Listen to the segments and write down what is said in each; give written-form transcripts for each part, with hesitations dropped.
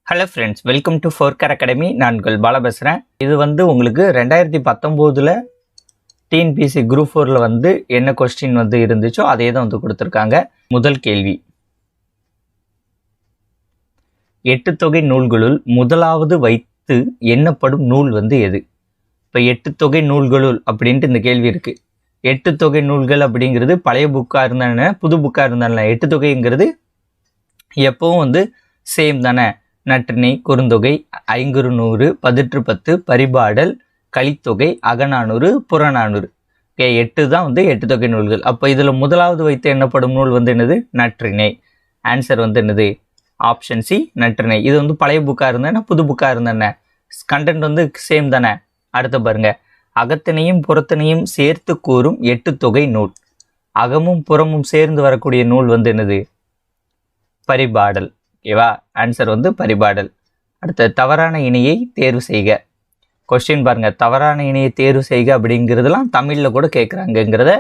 Hello friends, welcome to Forker academy. நான் உங்கள் பாலா பேசுகிறேன். இது உங்களுக்கு 2019 டிஎன்பிஎஸ்சி குரூப் 4 என்ன கொஸ்டின் இருந்துச்சோ அதே தான் கொடுத்துருக்காங்க. முதல் கேள்வி, 8 தொகை நூல்களுள் முதலாவது வைத்து எண்ணப்படும் நூல் எது? இப்போ 8 தொகை நூல்களுள் அப்படின்ட்டு இந்த கேள்வி இருக்குது. 8 தொகை நூல்கள் அப்படிங்கிறது பழைய புக்காக இருந்தானே புது புக்காக இருந்தானே. 8 தொகைங்கிறது எப்பவும் சேம் தானே. நற்றிணை, குறுந்தொகை, ஐங்குறுநூறு, பதிற்று பத்து, பரிபாடல், கலித்தொகை, அகநானூறு, புறநானூறு. 8 தான் 8 தொகை நூல்கள். அப்போ இதில் முதலாவது வைத்து எண்ணப்படும் நூல் என்னது? நற்றிணை. ஆன்சர் என்னது? Option C, Natrinai. இது பழைய புக்காக இருந்தேன்னா புது புக்காக இருந்தேன்ன கண்டென்ட் சேம் தானே. அடுத்து பாருங்க, அகத்தினையும் புறத்தினையும் சேர்த்து கூறும் 8 தொகை நூல். அகமும் புறமும் சேர்ந்து வரக்கூடிய நூல் என்னது? பரிபாடல். ஓகேவா? ஆன்சர் பரிபாடல். அடுத்த, தவறான இணையை தேர்வு செய்க. கொஸ்டின் பாருங்க, தவறான இணையை தேர்வு செய்க அப்படிங்கிறதுலாம் தமிழில் கூட கேட்குறாங்கங்கிறத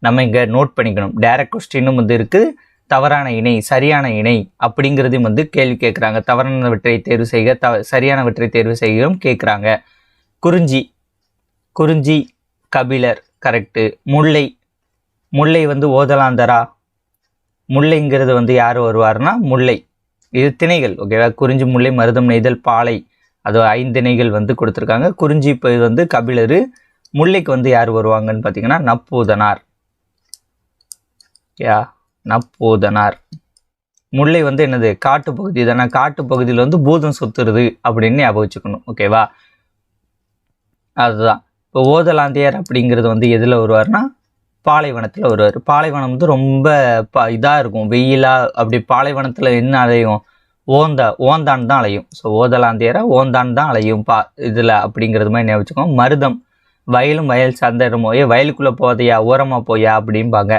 நம்ம இங்கே நோட் பண்ணிக்கணும். டைரக்ட் கொஸ்டினும் இருக்குது, தவறான இணை, சரியான இணை அப்படிங்கிறதையும் கேள்வி கேட்குறாங்க. தவறானவற்றை தேர்வு செய்க, சரியானவற்றை தேர்வு செய்யும் கேட்குறாங்க. குறிஞ்சி, கபிலர், கரெக்டு. முல்லை, ஓதலாந்தரா. முல்லைங்கிறது யார் வருவார்னா முல்லை. இது திணைகள். ஓகேவா? குறிஞ்சி, முல்லை, மருதம், நெய்தல், பாலை, அது 5 திணைகள் கொடுத்துருக்காங்க. குறிஞ்சி இப்போ இது கபிலர். முல்லைக்கு யார் வருவாங்கன்னு பார்த்தீங்கன்னா நப்பூதனார். நப்பூதனார். முல்லை என்னது? காட்டுப்பகுதி தானே. காட்டுப்பகுதியில் பூதம் சுத்துறது அப்படின்னு ஞாபகம் வச்சுக்கணும். ஓகேவா? அதுதான். இப்போ ஓதலாந்தியார் அப்படிங்கிறது எதில் வருவார்னா பாலைவனத்தில் வருவார். பாலைவனம் ரொம்ப இதாக இருக்கும், வெயிலாக. அப்படி பாலைவனத்தில் என்ன அலையும்? ஓந்தான் தான் அலையும். ஸோ ஓதலாந்தியரா ஓந்தான் தான் அலையும் இதில் அப்படிங்கிறது மாதிரி ஞாபகம். மருதம், வயலும் வயல் சார்ந்த இடமோ, வயலுக்குள்ளே போதையா, ஓரமாக போயா அப்படிம்பாங்க.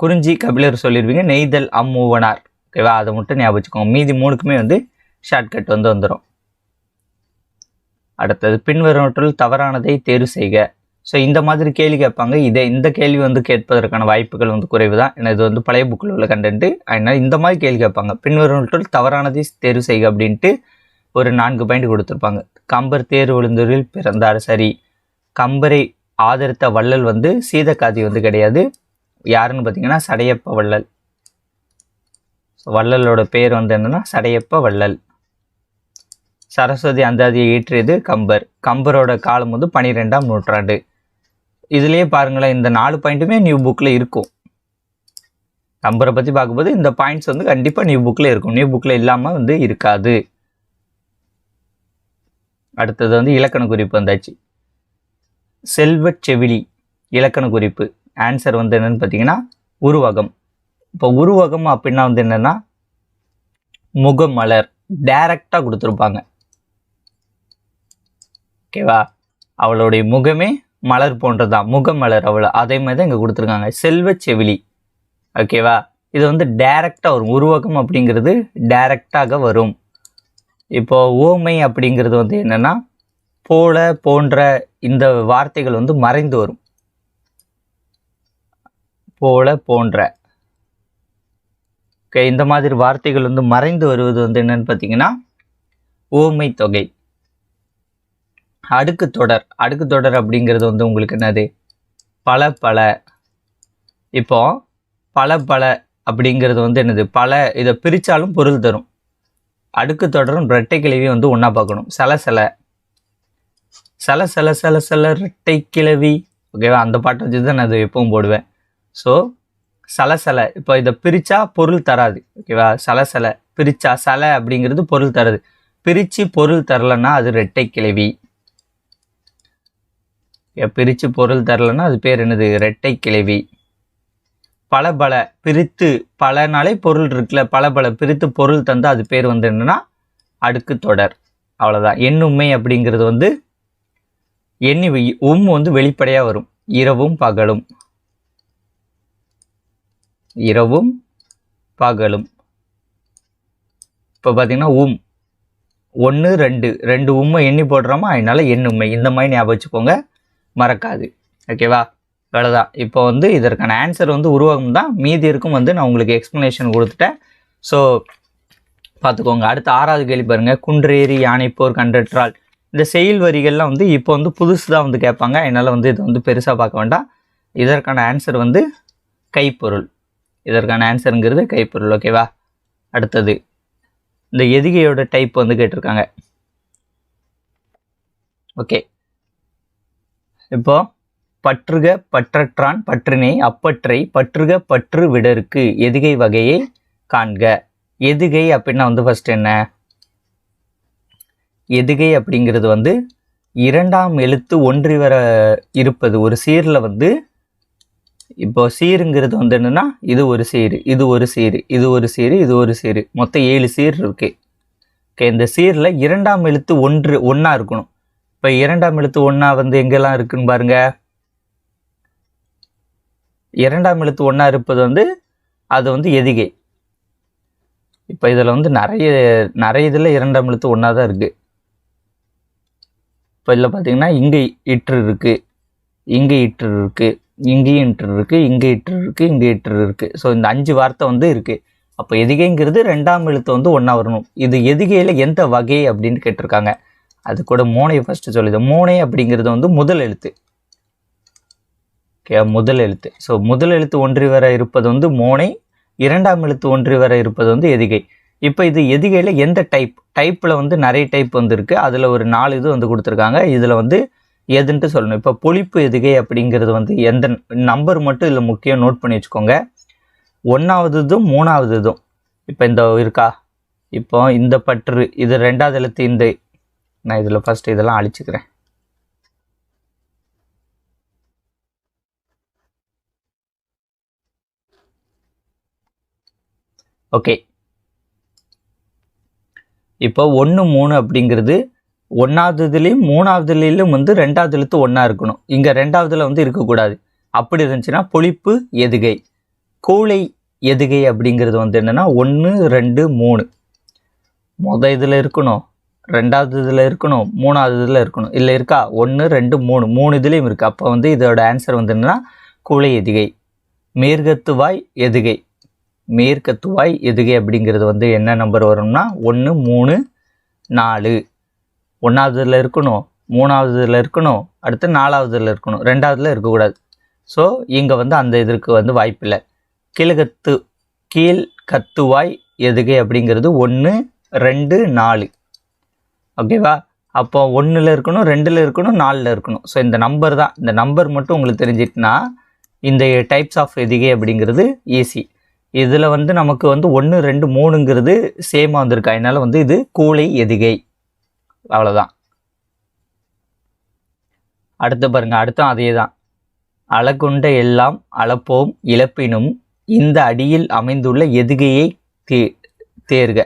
குறிஞ்சி, கபிலர் சொல்லிடுவீங்க. நெய்தல், அம்மூவனார். ஓகேவா? அதை மட்டும் ஞாபகம் வச்சுக்கோங்க. மீதி 3க்குமே ஷார்ட்கட் வந்துடும். அடுத்தது, பின்வருவற்றுள் தவறானதை தேர்வு செய்க. ஸோ இந்த மாதிரி கேள்வி கேட்பாங்க. இந்த கேள்வி கேட்பதற்கான வாய்ப்புகள் குறைவு தான். ஏன்னா இது பழைய புக்கில் உள்ள கண்டென்ட்டு. அதனால் இந்த மாதிரி கேள்வி கேட்பாங்க. பின்வருவற்றுள் தவறானதை தேர்வு செய்க அப்படின்ட்டு ஒரு 4 பாயிண்ட் கொடுத்துருப்பாங்க. கம்பர் தேர் விழுந்தூரில் பிறந்தார், சரி. கம்பரை ஆதரித்த வள்ளல் சீதக்காதி கிடையாது. யாருன்னு பார்த்தீங்கன்னா சடையப்ப வள்ளல். வள்ளலோட பேர் என்னன்னா சடையப்ப வள்ளல். சரஸ்வதி அந்தாதியை இயற்றியது கம்பர். கம்பரோட காலம் 12ஆம் நூற்றாண்டு. இதுலேயே பாருங்களேன், இந்த 4 பாயிண்ட்டுமே நியூ புக்கில் இருக்கும். கம்பரை பற்றி பார்க்கும்போது இந்த பாயிண்ட்ஸ் கண்டிப்பாக நியூ புக்கில் இருக்கும். நியூ புக்கில் இல்லாமல் இருக்காது. அடுத்தது இலக்கண குறிப்பு வந்தாச்சு. செல்வச் செவிலி இலக்கண குறிப்பு. ஆன்சர் என்னன்னு பார்த்தீங்கன்னா உருவகம். இப்போ உருவகம் அப்படின்னா என்னென்னா முகமலர். டைரக்டாக கொடுத்துருப்பாங்க. ஓகேவா? அவளுடைய முகமே மலர் போன்றதான், முகமலர். அவளை அதே மாதிரி தான் இங்கே கொடுத்துருக்காங்க. செல்வச் செவிலி. ஓகேவா? இது டைரக்டாக வரும். உருவகம் அப்படிங்கிறது டைரக்டாக வரும். இப்போ ஓமை அப்படிங்கிறது என்னென்னா போல, போன்ற இந்த வார்த்தைகள் மறைந்து வரும். போல, போன்ற. ஓகே, இந்த மாதிரி வார்த்தைகள் மறைந்து வருவது என்னன்னு பார்த்தீங்கன்னா ஓமை தொகை. அடுக்கு தொடர். அடுக்கு தொடர் அப்படிங்கிறது உங்களுக்கு என்னது? பல பல. இப்போ பல பல அப்படிங்கிறது என்னது? பல. இதை பிரித்தாலும் பொருள் தரும். அடுக்கு தொடரும் ரெட்டை கிளவி ஒன்றா பார்க்கணும். சலசல, சல சல சல ரெட்டை கிளவி. ஓகேவா? அந்த பாட்டை வச்சு தான் நான் அது எப்பவும் போடுவேன். ஸோ சலசல. இப்போ இதை பிரித்தா பொருள் தராது. ஓகேவா? சலசல பிரித்தா, சல அப்படிங்கிறது பொருள் தராது. பிரித்து பொருள் தரலைன்னா அது ரெட்டை கிளவி. பிரித்து பொருள் தரலைன்னா அது பேர் என்னது? ரெட்டை கிளவி. பல பல, பிரித்து, பலனாலே பொருள் இருக்குல்ல, பல பல பிரித்து பொருள் தந்தால் அது பேர் என்னன்னா அடுக்கு தொடர். அவ்வளோதான். எண்ணுமை அப்படிங்கிறது எண்ணி வெளிப்படையாக வரும். இரவும் பகலும். இரவும் பகலும். இப்போ பார்த்தீங்கன்னா 1 2 உம்மை எண்ணி போடுறோமா, அதனால எண்ணுமை. இந்த மாதிரி ஞாபகம் வச்சுக்கோங்க, மறக்காது. ஓகேவா? அவ்வளோதான். இப்போ இதற்கான ஆன்சர் உருவகம் தான். மீதி இருக்கும் நான் உங்களுக்கு எக்ஸ்ப்ளனேஷன் கொடுத்துட்டேன். ஸோ பார்த்துக்கோங்க. அடுத்து 6வது கேள்வி பாருங்க. குன்றேறி யானை போர் கண்டற்றால். இந்த செயல் வரிகள்லாம் வந்து இப்போ வந்து புதுசு தான் வந்து கேட்பாங்க. அதனால் வந்து இதை வந்து பெருசாக பார்க்க வேண்டாம். இதற்கான ஆன்சர் வந்து கைப்பொருள். இதற்கான ஆன்சருங்கிறது கைப்பொருள். ஓகேவா? அடுத்தது இந்த எதிகையோட டைப் வந்து கேட்டிருக்காங்க. ஓகே, இப்போ பற்றுக பற்றற்றான் பற்றினை அப்பற்றை பற்றுக பற்று விடருக்கு எதுகை வகையை காண்க. எதுகை அப்படின்னா வந்து ஃபர்ஸ்ட் என்ன? எதுகை அப்படிங்கிறது வந்து இரண்டாம் எழுத்து ஒன்றி வர இருப்பது. ஒரு சீரில் வந்து இப்போ சீருங்கிறது வந்து என்னன்னா, இது ஒரு சீரு, இது ஒரு சீரு, இது ஒரு சீரு, இது ஒரு சீரு, மொத்தம் 7 சீர் இருக்கு. ஓகே, இந்த சீரில் இரண்டாம் எழுத்து ஒன்றா இருக்கணும். இப்போ இரண்டாம் எழுத்து ஒன்றா வந்து எங்கெல்லாம் இருக்குன்னு பாருங்க. இரண்டாம் எழுத்து ஒன்றா இருப்பது வந்து அது வந்து எதிகை. இப்போ இதில் வந்து நிறைய இதில் இரண்டாம் எழுத்து ஒன்றா தான் இருக்குது. இப்போ இதில் பார்த்தீங்கன்னா இங்கே இற்று இருக்குது, இங்கே இற்று இருக்குது, இங்கேயும் இற்று இருக்குது, இங்கே இற்று இருக்குது, இங்கே இற்று இருக்குது. ஸோ இந்த 5 வார்த்தை வந்து இருக்குது. அப்போ எதிகைங்கிறது ரெண்டாம் எழுத்து வந்து ஒன்றா வரணும். இது எதிகையில் எந்த வகை அப்படின்னு கேட்டிருக்காங்க. அது கூட மோனையை ஃபஸ்ட்டு சொல்லுது. மோனை அப்படிங்கிறது வந்து முதல் எழுத்து. ஓகே, முதல் எழுத்து. ஸோ முதல் எழுத்து ஒன்றி வர இருப்பது வந்து மோனை, இரண்டாம் எழுத்து ஒன்றி வர இருப்பது வந்து எதிகை. இப்போ இது எதிகையில் எந்த டைப்பில் வந்து நிறைய டைப் வந்து இருக்குது. அதில் ஒரு 4 இது வந்து கொடுத்துருக்காங்க. இதில் வந்து எதுன்ட்டு சொல்லணும். இப்போ பொழிப்பு எதுகை அப்படிங்கிறது வந்து எந்த நம்பர் மட்டும் இதில் முக்கியம் நோட் பண்ணி வச்சுக்கோங்க. 1ஆவதும் 3ஆவதும் இப்போ இந்த இருக்கா. இப்போ இந்த பற்று இது 2வது எழுத்து. இந்த நான் இதில் ஃபஸ்ட்டு இதெல்லாம் அழிச்சுக்கிறேன். ஓகே, இப்போ 1 3 அப்படிங்கிறது 1ஆவதுலேயும் 3ஆவதுலேயும் வந்து 2வது எழுத்து ஒன்றா இருக்கணும். இங்கே 2ஆவதுல வந்து இருக்கக்கூடாது. அப்படி இருந்துச்சுன்னா பொழிப்பு எதுகை. கூளை எதுகை அப்படிங்கிறது வந்து என்னென்னா 1 2 3 இதில் இருக்கணும், 2வது இதில் இருக்கணும், 3வது இதில் இருக்கணும். இல்லை இருக்கா 1 2 3 இதுலேயும் இருக்குது. அப்போ வந்து இதோட ஆன்சர் வந்து என்னென்னா கூளை எதுகை. மேற்கத்துவாய் எதுகை. மேற்கத்துவாய் எதுகை அப்படிங்கிறது வந்து என்ன நம்பர் வரும்னா 1 3 4. 1ஆவதுல இருக்கணும், 3ஆவதுல இருக்கணும், அடுத்து 4ஆவதுல இருக்கணும், 2ஆவதுல இருக்கக்கூடாது. ஸோ இங்கே வந்து அந்த இதற்கு வந்து வாய்ப்பில்லை. கீழ்கத்துவாய் எதுகை அப்படிங்கிறது 1 2 4. ஓகேவா? அப்போ 1ல் இருக்கணும், 2ல் இருக்கணும், 4ல் இருக்கணும். ஸோ இந்த நம்பர் தான். இந்த நம்பர் மட்டும் உங்களுக்கு தெரிஞ்சிட்டுனா இந்த டைப்ஸ் ஆஃப் எதுகை அப்படிங்கிறது ஈஸி. இதில் வந்து நமக்கு வந்து 1 2 3ங்கிறது சேமாக வந்திருக்கு. அதனால வந்து இது கூளை எதுகை. அவ்வளோதான். அடுத்து பாருங்க, அடுத்தும் அதே தான். அளக்குண்ட எல்லாம் அளப்போம் இழப்பினும் இந்த அடியில் அமைந்துள்ள எதுகையை தேர்க.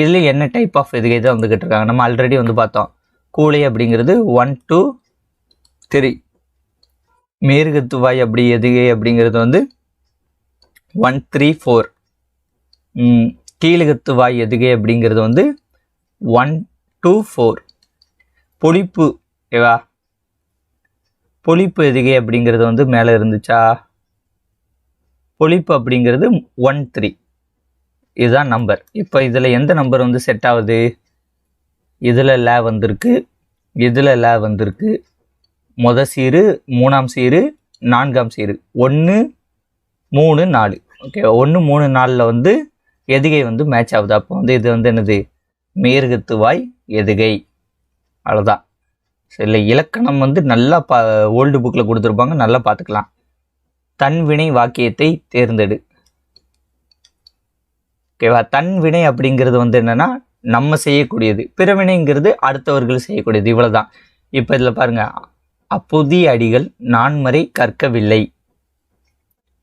இதில் என்ன டைப் ஆஃப் எதுகை தான் வந்துக்கிட்டு இருக்காங்க. நம்ம ஆல்ரெடி வந்து பார்த்தோம். கூளை அப்படிங்கிறது 1 2 3. மேற்கத்துவாய் அப்படி எதுகை அப்படிங்கிறது வந்து 1 3 4. கீழகத்துவாய் எதுகை அப்படிங்கிறது வந்து 1 2 4. பொழிப்பு ஓகேவா? பொழிப்பு எதுகை அப்படிங்கிறது வந்து மேலே இருந்துச்சா. பொழிப்பு அப்படிங்கிறது 1 3. இதுதான் நம்பர். இப்போ இதில் எந்த நம்பர் வந்து செட் ஆகுது? இதில் ல வந்திருக்கு, இதில் ல வந்திருக்கு. முதல் சீரு, 3ஆம் சீரு, 4ஆம் சீரு. 1 3 4. ஓகே, 1 3 4ல் வந்து எதுகை வந்து மேட்ச் ஆகுது. அப்போ வந்து இது வந்து என்னது? மேற்கத்துவாய் எதுகை. அவ்வளோதான். இல்லை, இலக்கணம் வந்து நல்லா ஓல்டு புக்கில் கொடுத்துருப்பாங்க, நல்லா பார்த்துக்கலாம். தன்வினை வாக்கியத்தை தேர்ந்தெடு. ஓகேவா? தன்வினை அப்படிங்கிறது வந்து என்னென்னா நம்ம செய்யக்கூடியது. பிறவினைங்கிறது அடுத்தவர்கள் செய்யக்கூடியது. இவ்வளோ தான். இப்போ இதில் பாருங்கள், அப்புதிய அடிகள் நான்மறை கற்கவில்லை.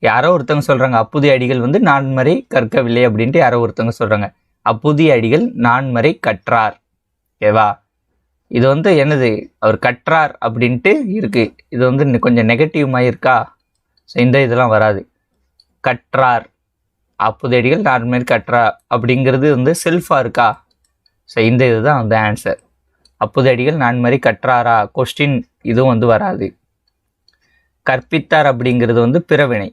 யாரோ ஒருத்தவங்க சொல்கிறாங்க அப்புதிய அடிகள் வந்து நான்மறை கற்கவில்லை அப்படின்ட்டு யாரோ ஒருத்தவங்க சொல்கிறாங்க. அப்புதிய அடிகள் நான்மறை கற்றார். ஓகேவா? இது வந்து என்னது? அவர் கற்றார் அப்படின்ட்டு இருக்குது. இது வந்து கொஞ்சம் நெகட்டிவ்மாக இருக்கா. ஸோ இந்த இதெல்லாம் வராது. கற்றார், அப்புதிய அடிகள் நான்மறை கற்றார் அப்படிங்கிறது வந்து செல்ஃபாக இருக்கா. ஸோ இந்த இதுதான் வந்து ஆன்சர். அப்புதிய அடிகள் நான்மறை கற்றாரா கொஸ்டின் இதுவும் வந்து வராது. கற்பித்தார் அப்படிங்கிறது வந்து பிறவினை.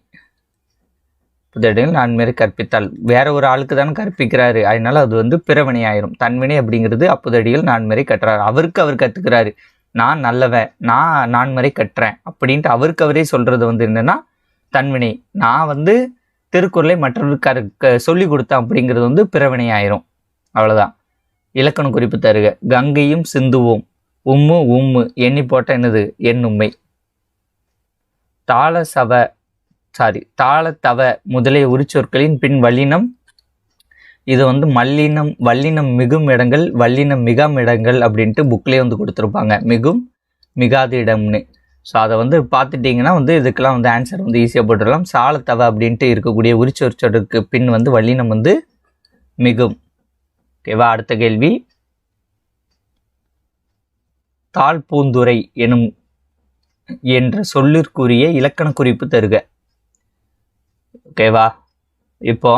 புதடிகள் நான்மறை கற்பித்தால். வேற ஒரு ஆளுக்கு தானே கற்பிக்கிறாரு, அதனால அது வந்து பிறவினை ஆயிரும். தன்வினை அப்படிங்கிறது அப்புதடிகள் நான்மறை கற்றாரு, அவருக்கு அவர் கற்றுக்கிறாரு, நான் நல்லவன், நான் நான்மறை கற்றேன் அப்படின்ட்டு அவருக்கு அவரே சொல்றது வந்து என்னன்னா தன்வினை. நான் வந்து திருக்குறளை மற்றவருக்கு சொல்லி கொடுத்தேன் அப்படிங்கிறது வந்து பிறவினை ஆயிரும். அவ்வளோதான். இலக்கண குறிப்பு தருக. கங்கையும் சிந்துவோம், உம்மு உம்மு எண்ணி போட்ட என்னது எண்ணுமை. தாளத்தவ முதலிய உரிச்சொற்களின் பின் வல்லினம். இது வந்து மல்லினம், வல்லினம் மிகும் இடங்கள், வல்லினம் மிகாம் இடங்கள் அப்படின்ட்டு புக்லேயே வந்து கொடுத்துருப்பாங்க, மிகும் மிகாத இடம்னு. ஸோ அதை வந்து பார்த்துட்டிங்கன்னா வந்து இதுக்கெல்லாம் வந்து ஆன்சர் வந்து ஈஸியாக போட்டுடலாம். சாலத்தவ அப்படின்ட்டு இருக்கக்கூடிய உரிச்சொற்சொற்கு பின் வந்து வல்லினம் வந்து மிகும். ஓகேவா? அடுத்த கேள்வி. தாழ் பூந்துரை எனும் என்ற சொல்லிற்குரிய இலக்கண குறிப்பு தருக. ஓகேவா? இப்போ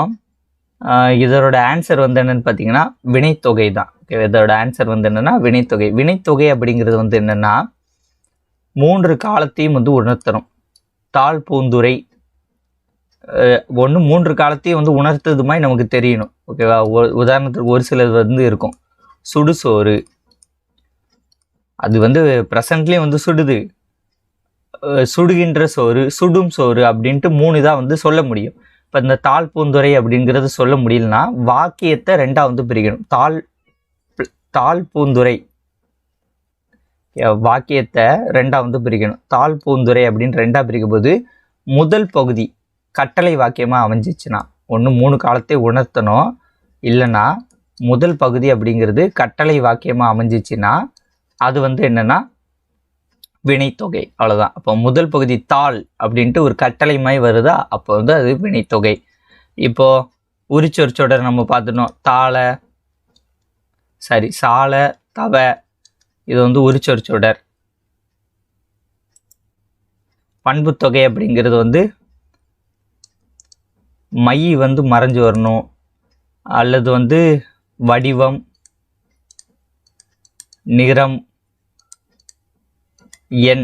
இதோட ஆன்சர் வந்து என்னன்னு பார்த்தீங்கன்னா வினைத்தொகை தான். ஓகே, இதோட ஆன்சர் வந்து என்னன்னா வினைத்தொகை. வினைத்தொகை அப்படிங்கிறது வந்து என்னன்னா 3 காலத்தையும் வந்து உணர்த்தணும். தாழ் பூந்துரை ஒன்று 3 காலத்தையும் வந்து உணர்த்தது மாதிரி நமக்கு தெரியணும். ஓகேவா? உதாரணத்துக்கு ஒரு சிலது வந்து இருக்கும், சுடுசோறு, அது வந்து ப்ரெசன்ட்லேயும் வந்து சுடுது, சுடுகின்ற சோறு, சுடும் சோறு அப்படின்ட்டு 3 இதாக வந்து சொல்ல முடியும். இப்போ இந்த தாழ் பூந்துரை அப்படிங்கிறது சொல்ல முடியலன்னா வாக்கியத்தை 2ஆக வந்து பிரிக்கணும். தாழ் பூந்துரை வாக்கியத்தை 2ஆக வந்து பிரிக்கணும். தாழ் பூந்துரை அப்படின்னு 2ஆக பிரிக்கும் போது முதல் பகுதி கட்டளை வாக்கியமாக அமைஞ்சிச்சுன்னா ஒன்று 3 காலத்தை உணர்த்தணும், இல்லைன்னா முதல் பகுதி அப்படிங்கிறது கட்டளை வாக்கியமாக அமைஞ்சிச்சுன்னா அது வந்து என்னென்னா வினைத்தொகை. அவ்வளோதான். அப்போ முதல் பகுதி தாள் அப்படின்ட்டு ஒரு கட்டளை மாதிரி வருதா, அப்போ வந்து அது வினைத்தொகை. இப்போது உரிச்சொற்சொடர் நம்ம பார்த்துட்டோம். சால தவ, இது வந்து உரிச்சொற்சொடர். பண்புத்தொகை அப்படிங்கிறது வந்து மை வந்து மறைஞ்சு வரணும், அல்லது வந்து வடிவம், நிறம், எண்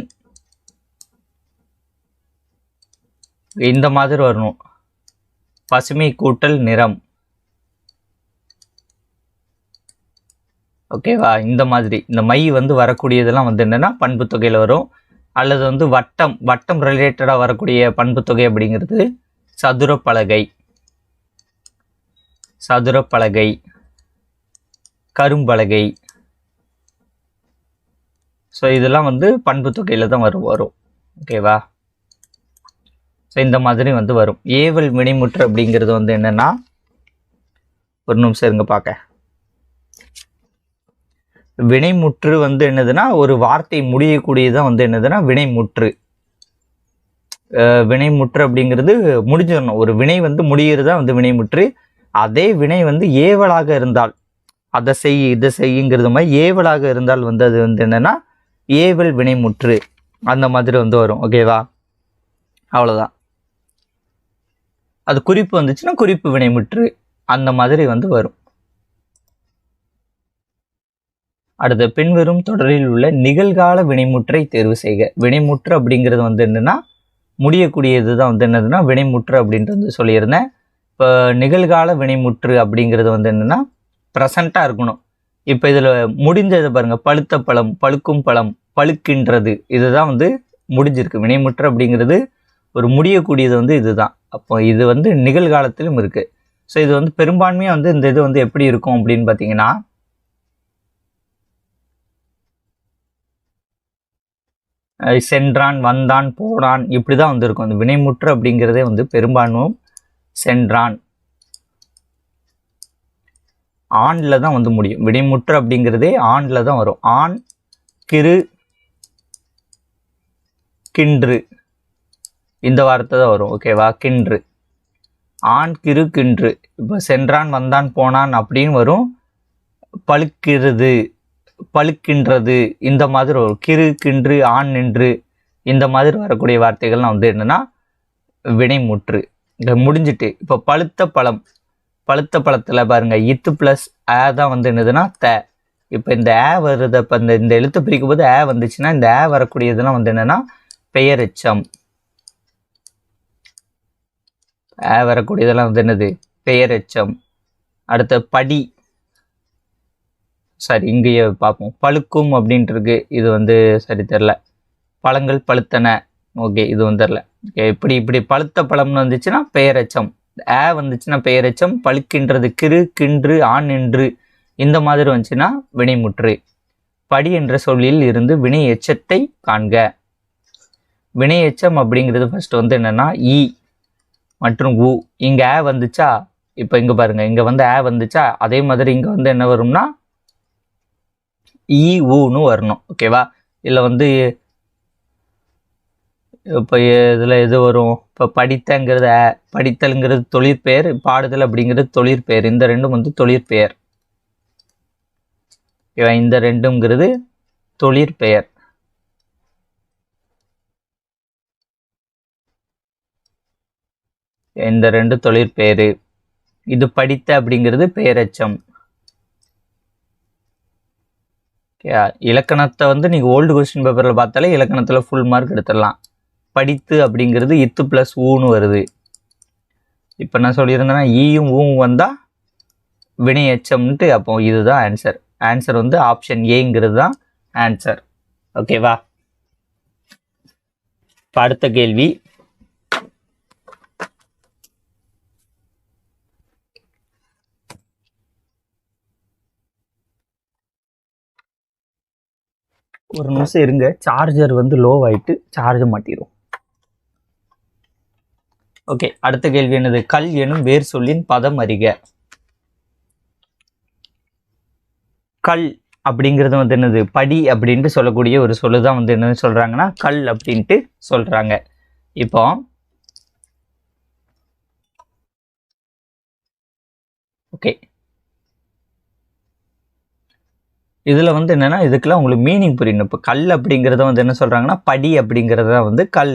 இந்த மாதிரி வரணும். பசுமை கூட்டல் நிறம். ஓகேவா? இந்த மாதிரி இந்த மை வந்து வரக்கூடியதெல்லாம் வந்து என்னென்னா பண்பு தொகையில் வரும். அல்லது வந்து வட்டம் ரிலேட்டடாக வரக்கூடிய பண்பு தொகை அப்படிங்கிறது சதுரப்பலகை, கரும்பலகை. ஸோ இதெல்லாம் வந்து பண்பு தொகையில் தான் வரும். ஓகேவா? ஸோ இந்த மாதிரி வந்து வரும். ஏவல் வினைமுற்று அப்படிங்கிறது வந்து என்னென்னா, ஒரு நிமிஷம் இருங்க பார்க்க. வினைமுற்று வந்து என்னதுன்னா ஒரு வார்த்தை முடியக்கூடியதான் வந்து என்னதுன்னா வினைமுற்று. வினைமுற்று அப்படிங்கிறது முடிஞ்சிடணும். ஒரு வினை வந்து முடிகிறதா வந்து வினைமுற்று. அதே வினை வந்து ஏவலாக இருந்தால், அதை செய் இதை செய்யுங்கிறது மாதிரி ஏவலாக இருந்தால் வந்து அது வந்து என்னன்னா ஏவல் வினைமுற்று அந்த மாதிரி வந்து வரும். ஓகேவா? அவ்வளோதான். அது குறிப்பு வந்துச்சுன்னா குறிப்பு வினைமுற்று அந்த மாதிரி வந்து வரும். அடுத்த பின்வரும் தொடரில் உள்ள நிகழ்கால வினைமுற்றை தேர்வு செய்க. வினைமுற்று அப்படிங்கிறது வந்து என்னன்னா முடியக்கூடியது தான் வந்து என்னதுன்னா வினைமுற்று அப்படின்ட்டு வந்து சொல்லியிருந்தேன். இப்போ நிகழ்கால வினைமுற்று அப்படிங்கிறது வந்து என்னன்னா ப்ரெசண்ட்டாக இருக்கணும். இப்போ இதில் முடிஞ்சதை பாருங்கள், பழுத்த பழம், பழுக்கும் பழம், பழுக்கின்றது, இதுதான் வந்து முடிஞ்சிருக்கு. வினைமுற்று அப்படிங்கிறது ஒரு முடியக்கூடியது வந்து இதுதான். அப்போ இது வந்து நிகழ்காலத்திலும் இருக்குது. ஸோ இது வந்து பெரும்பான்மையாக வந்து இந்த இது வந்து எப்படி இருக்கும் அப்படின்னு பார்த்தீங்கன்னா, சென்றான், வந்தான், போனான், இப்படி தான் வந்து இருக்கும். அந்த வினைமுற்று அப்படிங்கிறதே வந்து பெரும்பான்மையும் சென்றான், ஆண்ல தான் வந்து முடியும். வினைமுற்று அப்படிங்கிறதே ஆண்ல தான் வரும். ஆண், கிரு, கின்று, இந்த வார்த்தை தான் வரும். ஓகேவா? கின்று, ஆண், கிரு, கின்று. இப்போ சென்றான், வந்தான், போனான் அப்படின்னு வரும். பழுக்கிறது, பழுக்கின்றது, இந்த மாதிரி வரும். கிரு, கின்று, ஆண், நின்று, இந்த மாதிரி வரக்கூடிய வார்த்தைகள்லாம் வந்து என்னன்னா வினைமுற்று. முடிஞ்சிட்டு இப்போ பழுத்த பழம், பழுத்த பழத்தில் பாருங்க இத்து ப்ளஸ் ஆ தான் வந்து என்னதுன்னா த. இப்போ இந்த ஆ வருது. இப்போ இந்த எழுத்து பிரிக்கும் போது ஆ வந்துச்சுன்னா இந்த ஆ வரக்கூடியதெல்லாம் வந்து என்னன்னா பெயரெச்சம். வரக்கூடியதெல்லாம் வந்து என்னது பெயரெச்சம். அடுத்த படி, சரி இங்கேயே பார்ப்போம். பழுக்கும் அப்படின்ட்டு இருக்கு, இது வந்து சரி தெரில. பழங்கள் பழுத்தன, ஓகே இது வந்து தெரில. ஓகே இப்படி பழுத்த பழம்னு வந்துச்சுன்னா பெயரெச்சம், வந்துச்சுன்னா பெயரெச்சம். பழுக்கின்றது கிரு கின்று ஆண் என்று இந்த மாதிரி வந்துச்சுன்னா வினைமுற்று. படி என்ற சொல்லில் இருந்து வினை எச்சத்தை காண்க. வினை எச்சம் அப்படிங்கிறது ஃபர்ஸ்ட் வந்து என்னன்னா ஈ மற்றும் உ. இங்க வந்துச்சா, இப்போ இங்க பாருங்க, இங்க வந்து வந்துச்சா, அதே மாதிரி இங்க வந்து என்ன வரும்னா ஈ ஊன்னு வரணும். ஓகேவா? இல்லை வந்து இப்போ இதில் எது வரும்? இப்போ படித்தங்கிறது படித்தல்ங்கிறது தொழிற்பெயர், பாடுதல் அப்படிங்கிறது தொழிற்பெயர். இந்த ரெண்டும் வந்து தொழிற்பெயர். ஓகேவா? இந்த ரெண்டுங்கிறது தொழிற்பெயர். இந்த ரெண்டு தொழிற்பெயர். இது படித்த அப்படிங்கிறது பெயரெச்சம். இலக்கணத்தை வந்து நீங்கள் ஓல்டு கொஸ்டின் பேப்பரில் பார்த்தாலே இலக்கணத்தில் ஃபுல் மார்க் எடுத்துடலாம். படித்து அப்படிங்கிறது இத்து ப்ளஸ் ஊன்னு வருது. இப்போ நான் சொல்லியிருந்தேன்னா ஈயும் ஊவும் வந்தால் வினை எச்சம்ன்ட்டு, அப்போ இதுதான் ஆன்சர். ஆன்சர் வந்து ஆப்ஷன் ஏங்கிறது தான் ஆன்சர். ஓகேவா? இப்போ அடுத்த கேள்வி, ஒரு நிமிஷம் இருங்க, சார்ஜர் வந்து லோ ஆயிட்டு சார்ஜ் மாட்டிடும். ஓகே அடுத்த கேள்வி என்னது? கல் எனும் வேர் சொல்லின் பதம் அறிக. கல் அப்படிங்கிறது வந்து என்னது? படி அப்படின்ட்டு சொல்லக்கூடிய ஒரு சொல்லு தான் வந்து என்னன்னு சொல்றாங்கன்னா கல் அப்படின்ட்டு சொல்றாங்க. இப்போ ஓகே இதில் வந்து என்னென்னா இதுக்கெல்லாம் உங்களுக்கு மீனிங் புரியணும். இப்போ கல் அப்படிங்கிறத வந்து என்ன சொல்கிறாங்கன்னா படி அப்படிங்கிறத வந்து கல்,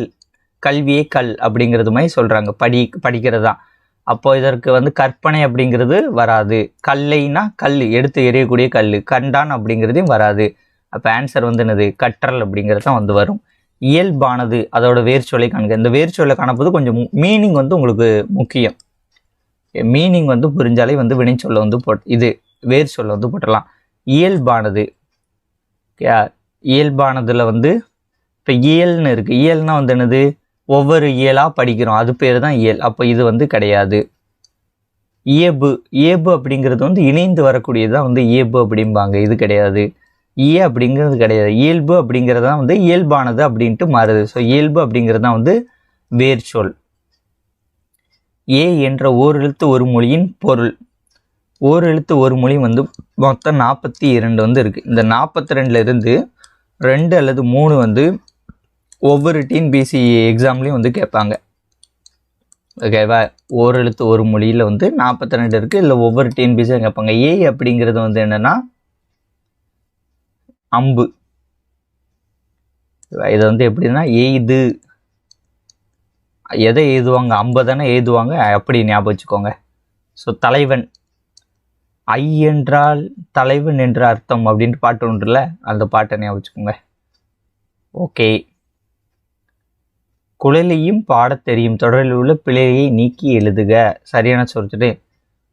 கல்வியே கல் அப்படிங்கிறது மாதிரி சொல்கிறாங்க. படிக்கிறது தான். அப்போது இதற்கு வந்து கற்பனை அப்படிங்கிறது வராது. கல்லைனா கல், எடுத்து எறியக்கூடிய கல். கண்டான் அப்படிங்கிறதையும் வராது. அப்போ ஆன்சர் வந்து என்னது? கற்றல் அப்படிங்கிறது தான் வந்து வரும். இயல்பானது, அதோட வேர் சொல்லை காண்க. இந்த வேர் சொல்லை காணப்போது கொஞ்சம் மீனிங் வந்து உங்களுக்கு முக்கியம். மீனிங் வந்து புரிஞ்சாலே வந்து வினை சொல்ல வந்து இது வேர் சொல்ல வந்து போட்டுடலாம். இயல்பானது, இயல்பானதுல வந்து இப்போ இயல்னு இருக்கு. இயல்னா வந்து என்னது? ஒவ்வொரு இயலாக படிக்கிறோம், அது பேர் தான் இயல். அப்போ இது வந்து கிடையாது. இயல்பு, இயல்பு அப்படிங்கிறது வந்து இணைந்து வரக்கூடியதான் வந்து இயல்பு அப்படிம்பாங்க. இது கிடையாது. அப்படிங்கிறது கிடையாது. இயல்பு அப்படிங்கிறது தான் வந்து இயல்பானது அப்படின்ட்டு மாறுது. ஸோ இயல்பு அப்படிங்கிறது தான் வந்து வேர் சொல். ஏ என்ற ஓரெழுத்து ஒரு மொழியின் பொருள். ஓரெழுத்து ஒரு மொழி வந்து மொத்தம் 42 வந்து இருக்குது. இந்த 42 இருந்து 2 அல்லது 3 வந்து ஒவ்வொரு டிஎன்பிஎஸ்சி எக்ஸாம்லேயும் வந்து கேட்பாங்க. ஓகேவா? ஓரெழுத்து ஒரு மொழியில் வந்து 42 இருக்குது. இல்லை ஒவ்வொரு டிஎன்பிஎஸ்சியும் கேட்பாங்க. ஏ அப்படிங்கிறது வந்து என்னென்னா அம்பு. இதை வந்து எப்படின்னா எய்து, எதை எழுதுவாங்க? அம்பை தானே எழுதுவாங்க, அப்படி ஞாபகம் வச்சுக்கோங்க. ஸோ தலைவன், ஐ என்றால் தலைவன் என்ற அர்த்தம் அப்படின்ட்டு பாட்டு ஒன்றுல, அந்த பாட்டை ஞாபகம் வச்சுக்கோங்க. ஓகே குழலியும் பாடத் தெரியும் தொடரில் உள்ள பிழையை நீக்கி எழுதுக. சரியான சொல்லிட்டு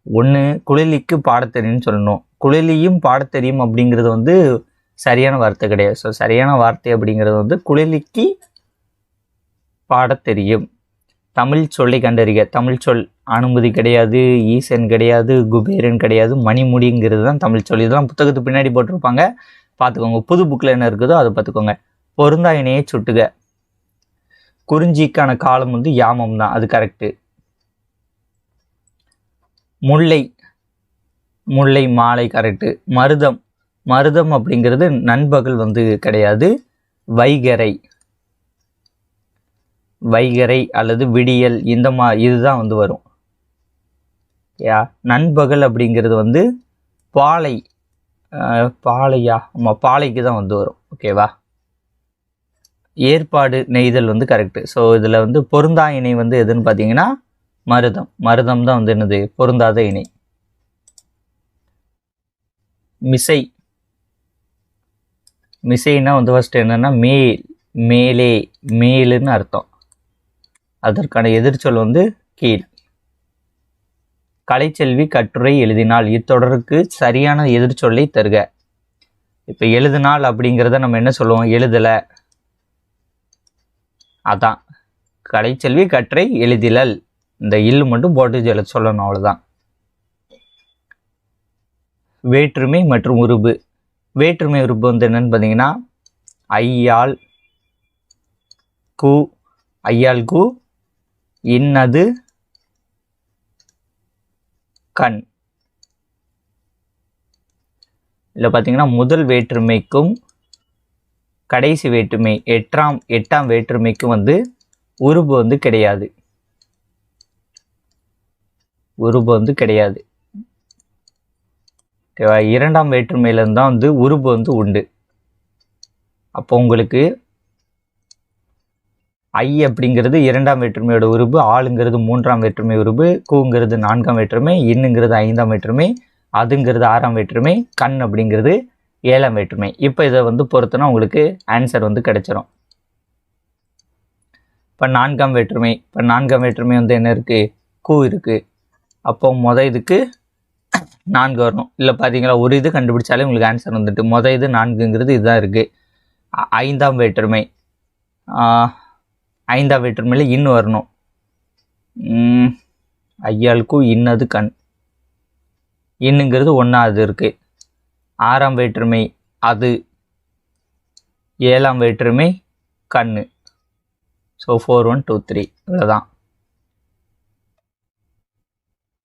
ஒன்று குழலிக்கு பாடத் தெரியும்னு சொல்லணும். குழலியும் பாடத் தெரியும் அப்படிங்கிறது வந்து சரியான வார்த்தை கிடையாது. ஸோ சரியான வார்த்தை அப்படிங்கிறது வந்து குழலிக்கு பாடத் தெரியும். தமிழ் சொல்லை கண்டறிக. தமிழ் சொல் அனுமதி கிடையாது, ஈசன் கிடையாது, குபேரன் கிடையாது, மணிமுடிங்கிறது தான் தமிழ் சொல். இதெல்லாம் புத்தகத்துக்கு பின்னாடி போட்டிருப்பாங்க, பார்த்துக்கோங்க. புது புக்கில் என்ன இருக்குதோ அதை பார்த்துக்கோங்க. பொருந்தா இணையை சுட்டுக. குறிஞ்சிக்கான காலம் வந்து யாமம் தான், அது கரெக்டு. முல்லை, முல்லை மாலை கரெக்டு. மருதம், மருதம் அப்படிங்கிறது நண்பகல் வந்து கிடையாது. வைகரை, வைகரை அல்லது விடியல், இந்த இதுதான் வந்து வரும். நண்பகல் அப்படிங்கிறது வந்து பாலை, பாலையா, ஆமாம் பாலைக்கு தான் வந்து வரும். ஓகேவா? ஏற்பாடு நெய்தல் வந்து கரெக்டு. ஸோ இதில் வந்து பொருந்தா இணை வந்து எதுன்னு பார்த்தீங்கன்னா மருதம். மருதம் தான் வந்து என்னது? பொருந்தாத இணை. மிசை, மிசைன்னா வந்து ஃபஸ்ட்டு என்னென்னா மேல், மேலே, மேலுன்னு அர்த்தம். அதற்கான எதிர்ச்சொல் வந்து கீழ். கலைச்செல்வி கட்டுரை எழுதினாள். இத்தொடருக்கு சரியான எதிர்ச்சொல்லை தருக. இப்போ எழுதினாள் அப்படிங்கிறத நம்ம என்ன சொல்லுவோம்? எழுதலை. அதான் கலைச்செல்வி கட்டுரை எழுதிலல். இந்த இல்லு மட்டும் போட்டு சொல்லணும், அவ்வளோதான். வேற்றுமை மற்றும் உருபு. வேற்றுமை உருபு வந்து என்னன்னு பார்த்தீங்கன்னா ஐயாள் கு, ஐயாள் கு, இன்னது கண். இதில் பார்த்தீங்கன்னா முதல் வேற்றுமைக்கும் கடைசி வேற்றுமை எட்டாம் வேற்றுமைக்கும் வந்து உருபு வந்து கிடையாது. உருபு வந்து கிடையாது. ஓகேவா? இரண்டாம் வேற்றுமையிலேருந்து தான் வந்து உருபு வந்து உண்டு. அப்போ உங்களுக்கு ஐ அப்படிங்கிறது இரண்டாம் வேற்றுமையோட உருபு, ஆளுங்கிறது மூன்றாம் வேற்றுமை உருபு, கூங்கிறது நான்காம் வேற்றுமை, இன்னுங்கிறது ஐந்தாம் வேற்றுமை, அதுங்கிறது ஆறாம் வேற்றுமை, கண் அப்படிங்கிறது ஏழாம் வேற்றுமை. இப்போ இதை வந்து பொறுத்தனா உங்களுக்கு ஆன்சர் வந்து கிடைச்சிரும். இப்போ நான்காம் வேற்றுமை வந்து என்ன இருக்குது? கூ இருக்குது. அப்போ இதுக்கு 4 வரணும். இல்லை பார்த்தீங்களா, ஒரு இது கண்டுபிடிச்சாலே உங்களுக்கு ஆன்சர் வந்துட்டு இது 4ங்கிறது இதுதான் இருக்குது. ஐந்தாம் வேற்றுமையில் இன்னு வரணும். ஐயாளுக்கும் இன்னது கண். இன்னுங்கிறது 1வது இருக்குது. ஆறாம் வேற்றுமை அது. ஏழாம் வேற்றுமை கண்ணு. ஸோ 4 1 2 3 இவ்வளோதான்.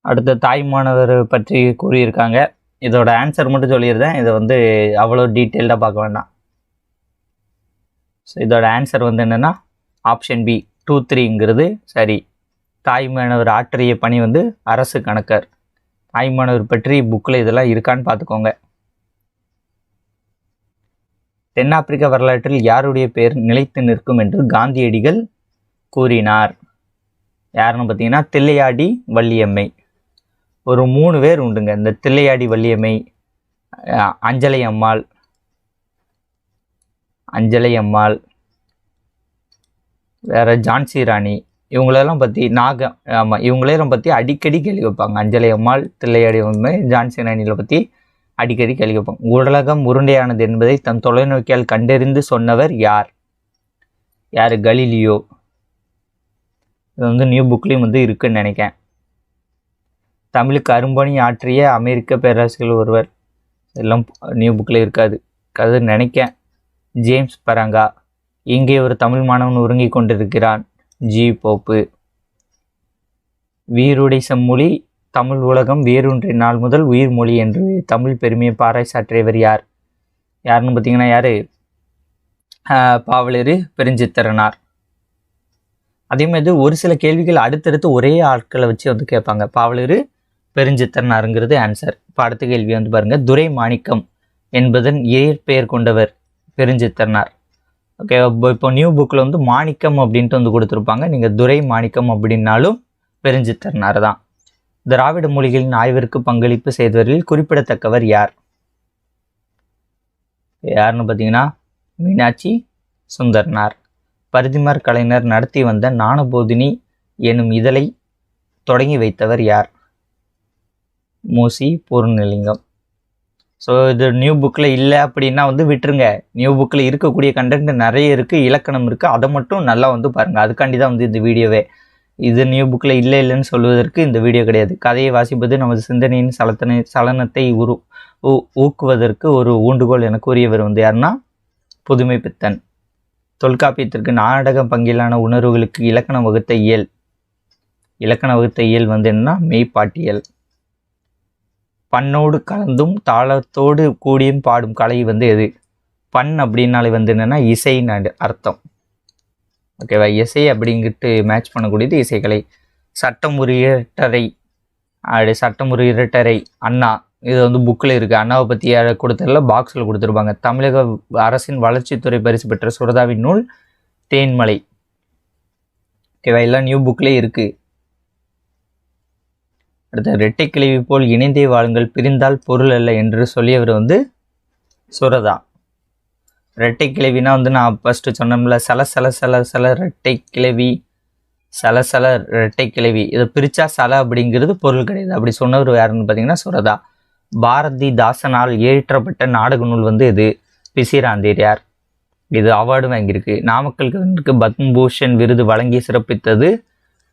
அடுத்த தாய்மானவர் பற்றி கூறியிருக்காங்க. இதோட ஆன்சர் மட்டும் சொல்லியிருந்தேன். இதை வந்து அவ்வளோ டீட்டெயில்டாக பார்க்க வேண்டாம். ஸோ இதோட ஆன்சர் வந்து என்னென்னா ஆப்ஷன் பி 2 3ங்கிறது சரி. தாய்மானவர் ஆற்றிய பணி வந்து அரசு கணக்கர். தாய்மானவர் பற்றி புக்கில் இதெல்லாம் இருக்கான்னு பார்த்துக்கோங்க. தென்னாப்பிரிக்க வரலாற்றில் யாருடைய பெயர் நிலைத்து நிற்கும் என்று காந்தியடிகள் கூறினார்? யாருன்னு பார்த்தீங்கன்னா தில்லையாடி வள்ளியம்மை. ஒரு 3 பேர் உண்டுங்க. இந்த தில்லையாடி வள்ளியம்மை, அஞ்சலை அம்மாள், வேற ஜான்சி ராணி, இவங்களெல்லாம் பற்றி இவங்களெல்லாம் பற்றி அடிக்கடி கேள்வி வைப்பாங்க. அஞ்சலை அம்மாள், தில்லையாடி வள்ளியம்மை, ஜான்சி ராணியில் பற்றி அடிக்கடி கேள்வி வைப்பாங்க. உலகம் உருண்டையானது என்பதை தன் தொலைநோக்கியால் கண்டறிந்து சொன்னவர் யார்? கலீலியோ. இது வந்து நியூ புக்லேயும் வந்து இருக்குன்னு நினைக்கிறேன். தமிழுக்கு அரும்பணி ஆற்றிய அமெரிக்க பேராசிரியர் ஒருவர். எல்லாம் நியூ புக்கில் இருக்காது நினைக்கேன். ஜேம்ஸ் பரங்கா. இங்கே ஒரு தமிழ் மாணவன் உறங்கி கொண்டிருக்கிறான். G pope. வீருடை செம்மொழி தமிழ் உலகம் வேறொன்றிய நாள் முதல் உயிர் மொழி என்று தமிழ் பெருமையை பாராய்ச்சாற்றியவர் யாருன்னு பார்த்தீங்கன்னா பாவலரு பெருஞ்சித்திரனார். அதே மாதிரி ஒரு சில கேள்விகள் அடுத்தடுத்து ஒரே ஆட்களை வச்சு வந்து கேட்பாங்க. பாவலரு பெருஞ்சித்திரனாருங்கிறது ஆன்சர். இப்போ அடுத்த கேள்வி வந்து பாருங்கள். துரை மாணிக்கம் என்பதன் இயற்பெயர் கொண்டவர் பெருஞ்சித்திரனார். ஓகே, இப்போ நியூ புக்கில் வந்து மாணிக்கம் அப்படின்ட்டு வந்து கொடுத்துருப்பாங்க. நீங்கள் துரை மாணிக்கம் அப்படின்னாலும் பெருஞ்சித்திரனார் தான். திராவிட மொழிகளின் ஆய்விற்கு பங்களிப்பு செய்தவரில் குறிப்பிடத்தக்கவர் யாருன்னு பார்த்தீங்கன்னா மீனாட்சி சுந்தரனார். பரிதிமார் கலைஞர் நடத்தி வந்த ஞானபோதினி எனும் இதழை தொடங்கி வைத்தவர் யார்? மூசி பூர்ணலிங்கம். ஸோ இது நியூ புக்கில் இல்லை அப்படின்னா வந்து விட்டுருங்க. நியூ புக்கில் இருக்கக்கூடிய கண்டென்ட் நிறைய இருக்குது, இலக்கணம் இருக்குது, அதை மட்டும் நல்லா வந்து பாருங்கள். அதுக்காண்டி தான் வந்து இந்த வீடியோவே. இது நியூ புக்கில் இல்லைன்னு சொல்வதற்கு இந்த வீடியோ கிடையாது. கதையை வாசிப்பது நமது சிந்தனையின் சலனத்தை ஊக்குவதற்கு ஒரு ஊண்டுகோல் என கூறியவர் வந்து யாருன்னா புதுமை பித்தன். தொல்காப்பியத்திற்கு நாடகம் பங்கிலான உணர்வுகளுக்கு இலக்கணம் வகுத்த இயல் வந்து என்னன்னா மெய்ப்பாட்டியல். பண்ணோடு கலந்தும் தாளத்தோடு கூடியும் பாடும் கலை வந்து எது? பண் அப்படின்னாலே வந்து என்னென்னா இசைன்னு அர்த்தம். ஓகேவா? இசை அப்படிங்கிட்டு மேட்ச் பண்ணக்கூடியது இசைக்கலை. சட்டம் ஒரு இரட்டரை அண்ணா. இது வந்து புக்கில் இருக்குது. அண்ணாவை பற்றி கொடுத்ததில்ல, பாக்ஸில் கொடுத்துருப்பாங்க. தமிழக அரசின் வளர்ச்சித்துறை பரிசு பெற்ற சுரதாவின் நூல் தேன்மலை. ஓகேவா? எல்லாம் நியூ புக்லேயே இருக்குது. அடுத்த இரட்டை கிளவி போல் இணைந்தே வாழுங்கள், பிரிந்தால் பொருள் அல்ல என்று சொல்லியவர் வந்து சுரதா. இரட்டை கிளவினா வந்து நான் ஃபஸ்ட்டு சொன்னோம்ல, சல இரட்டை கிளவி சலசல இரட்டை கிளவி. இதை பிரிச்சா சல அப்படிங்கிறது பொருள் கிடையாது. அப்படி சொன்னவர் யாருன்னு பார்த்தீங்கன்னா சுரதா. பாரதிதாசனால் இயற்றப்பட்ட நாடக நூல் வந்து இது பிசிராந்தேரியார். இது அவார்டு வாங்கியிருக்கு. நாமக்கல் கவிஞருக்கு பத்மபூஷன் விருது வழங்கி சிறப்பித்தது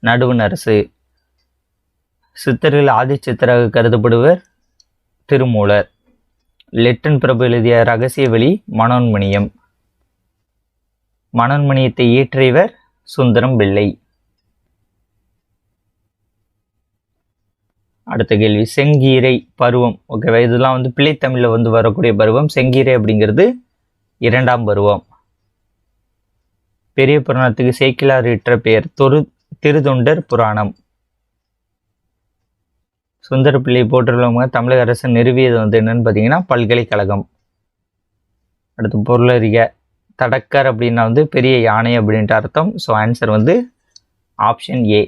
நடுவண் அரசு. சித்தர்கள் ஆதி சித்தராக கருதப்படுவர் திருமூலர். லெட்டன் பிரபு எழுதிய ரகசிய வெளி மனோன்மணியம். மனோன்மணியத்தை இயற்றியவர் சுந்தரம் பிள்ளை. அடுத்த கேள்வி, செங்கீரை பருவம். ஓகேவா, இதெல்லாம் வந்து பிள்ளைத்தமிழில் வந்து வரக்கூடிய பருவம். செங்கீரை அப்படிங்கிறது 2ஆம் பருவம். பெரிய புராணத்துக்கு சேக்கிலார் இட்ட பெயர் திருத்தொண்டர் புராணம். சுந்தர பிள்ளை போற்றுள்ளவங்க தமிழக அரசு நிறுவியது வந்து என்னன்னு பார்த்தீங்கன்னா பல்கலைக்கழகம். அடுத்து பொருளறிக. தடக்கர் அப்படின்னா வந்து பெரிய யானை அப்படின்ட்டு அர்த்தம். ஸோ ஆன்சர் வந்து ஆப்ஷன் ஏ.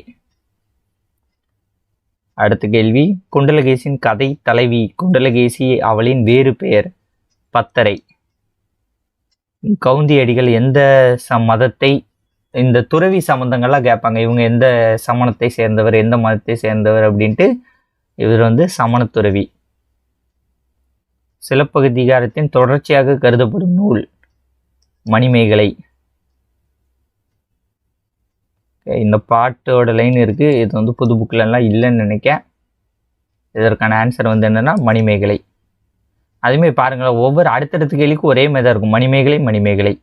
அடுத்த கேள்வி, குண்டலகேசியின் கதை தலைவி. குண்டலகேசி அவளின் வேறு பெயர் பத்தரை. கவுந்தி அடிகள் எந்த மதத்தை, இந்த துறவி சம்பந்தங்கள்லாம் கேட்பாங்க, இவங்க எந்த சமணத்தை சேர்ந்தவர் எந்த மதத்தை சேர்ந்தவர் அப்படின்ட்டு. இவர் வந்து சமணத்துறவி. சிலப்பதிகாரத்தின் தொடர்ச்சியாக கருதப்படும் நூல் மணிமேகலை. இந்த பாட்டோட லைன் இருக்கு, இது வந்து புது புக்கிலலாம் இல்லைன்னு நினைக்கிறேன். இதற்கான ஆன்சர் வந்து என்னன்னா மணிமேகலை. அதுமாதிரி பாருங்களேன், ஒவ்வொரு அடுத்தடுத்த கேள்விக்கும் ஒரே மாதிரி தான் இருக்கும். மணிமேகலை மணிமேகலை.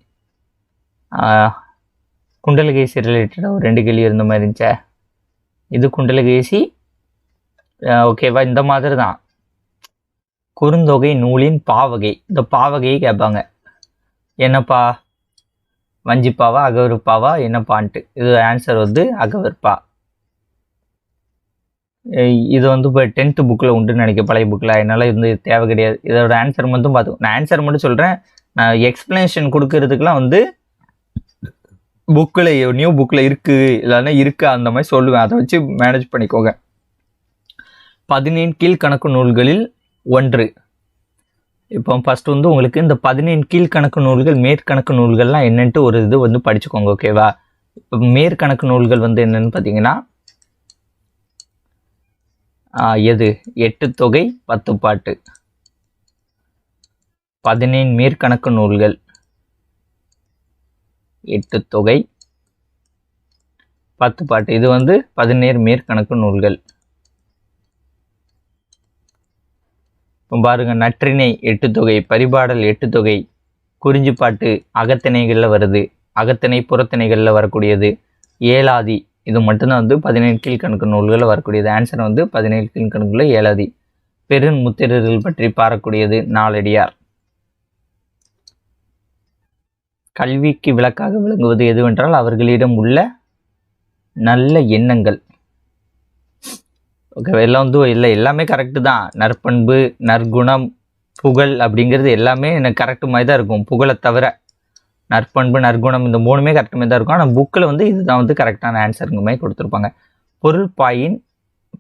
குண்டலகேசி ரிலேட்டடாக ஒரு 2 கேள்வி இருந்த மாதிரி இருந்துச்சே. இது குண்டலகேசி. ஓகேவா, இந்த மாதிரி தான். குறுந்தொகை நூலின் பாவகை. இந்த பாவகையை கேட்பாங்க. என்னப்பா, வஞ்சிப்பாவா அகவருப்பாவா என்னப்பான்ட்டு. இது ஆன்சர் வந்து அகவற்பா. இது வந்து இப்போ 10th புக்கில் உண்டுன்னு நினைக்க, பழைய புக்கில். அதனால இது தேவை கிடையாது. இதோட ஆன்சர் மட்டும் பார்த்து, நான் ஆன்சர் மட்டும் சொல்கிறேன். நான் எக்ஸ்பிளனேஷன் கொடுக்கறதுக்கெலாம் வந்து புக்கில், நியூ புக்கில் இருக்குது இல்லைன்னா இருக்கா அந்த மாதிரி சொல்லுவேன். அதை வச்சு மேனேஜ் பண்ணிக்கோங்க. 14 கீழ்கணக்கு நூல்களில் ஒன்று. இப்போ ஃபஸ்ட்டு வந்து உங்களுக்கு இந்த 14 கீழ்கணக்கு நூல்கள் மேற்கணக்கு நூல்கள்லாம் என்னன்ட்டு ஒரு இது வந்து படிச்சுக்கோங்க. ஓகேவா, இப்போ மேற்கணக்கு நூல்கள் வந்து என்னென்னு பார்த்தீங்கன்னா எது 8 தொகை 10 பாட்டு. 14 மேற்கணக்கு நூல்கள் 8 தொகை 10 பாட்டு. இது வந்து 14 மேற்கணக்கு நூல்கள். இப்போ பாருங்க, நற்றிணை 8 தொகை, பரிபாடல் 8 தொகை, குறிஞ்சிப்பாட்டு அகத்திணைகளில் வருது, அகத்திணை புறத்திணைகளில் வரக்கூடியது, ஏலாதி. இது மட்டும்தான் வந்து 17 கீழ்கணக்கு நூல்களில் வரக்கூடியது. ஆன்சர் வந்து 17 கீழ்கணக்குள்ள ஏலாதி. பெருமுத்திரர்கள் பற்றி பாரக்கூடியது நாலடியார். கல்விக்கு விளக்காக விளங்குவது எதுவென்றால் அவர்களிடம் உள்ள நல்ல எண்ணங்கள். ஓகே, எல்லாம் வந்து இல்லை, எல்லாமே கரெக்டு தான். நற்பண்பு, நற்குணம், புகழ் அப்படிங்கிறது எல்லாமே எனக்கு கரெக்டு மாதிரி தான் இருக்கும். புகழை தவிர நற்பண்பு, நற்குணம் இந்த 3மே கரெக்டு மாதிரி தான் இருக்கும். ஆனால் புக்கில் வந்து இதுதான் வந்து கரெக்டான ஆன்சருங்க மாதிரி கொடுத்துருப்பாங்க.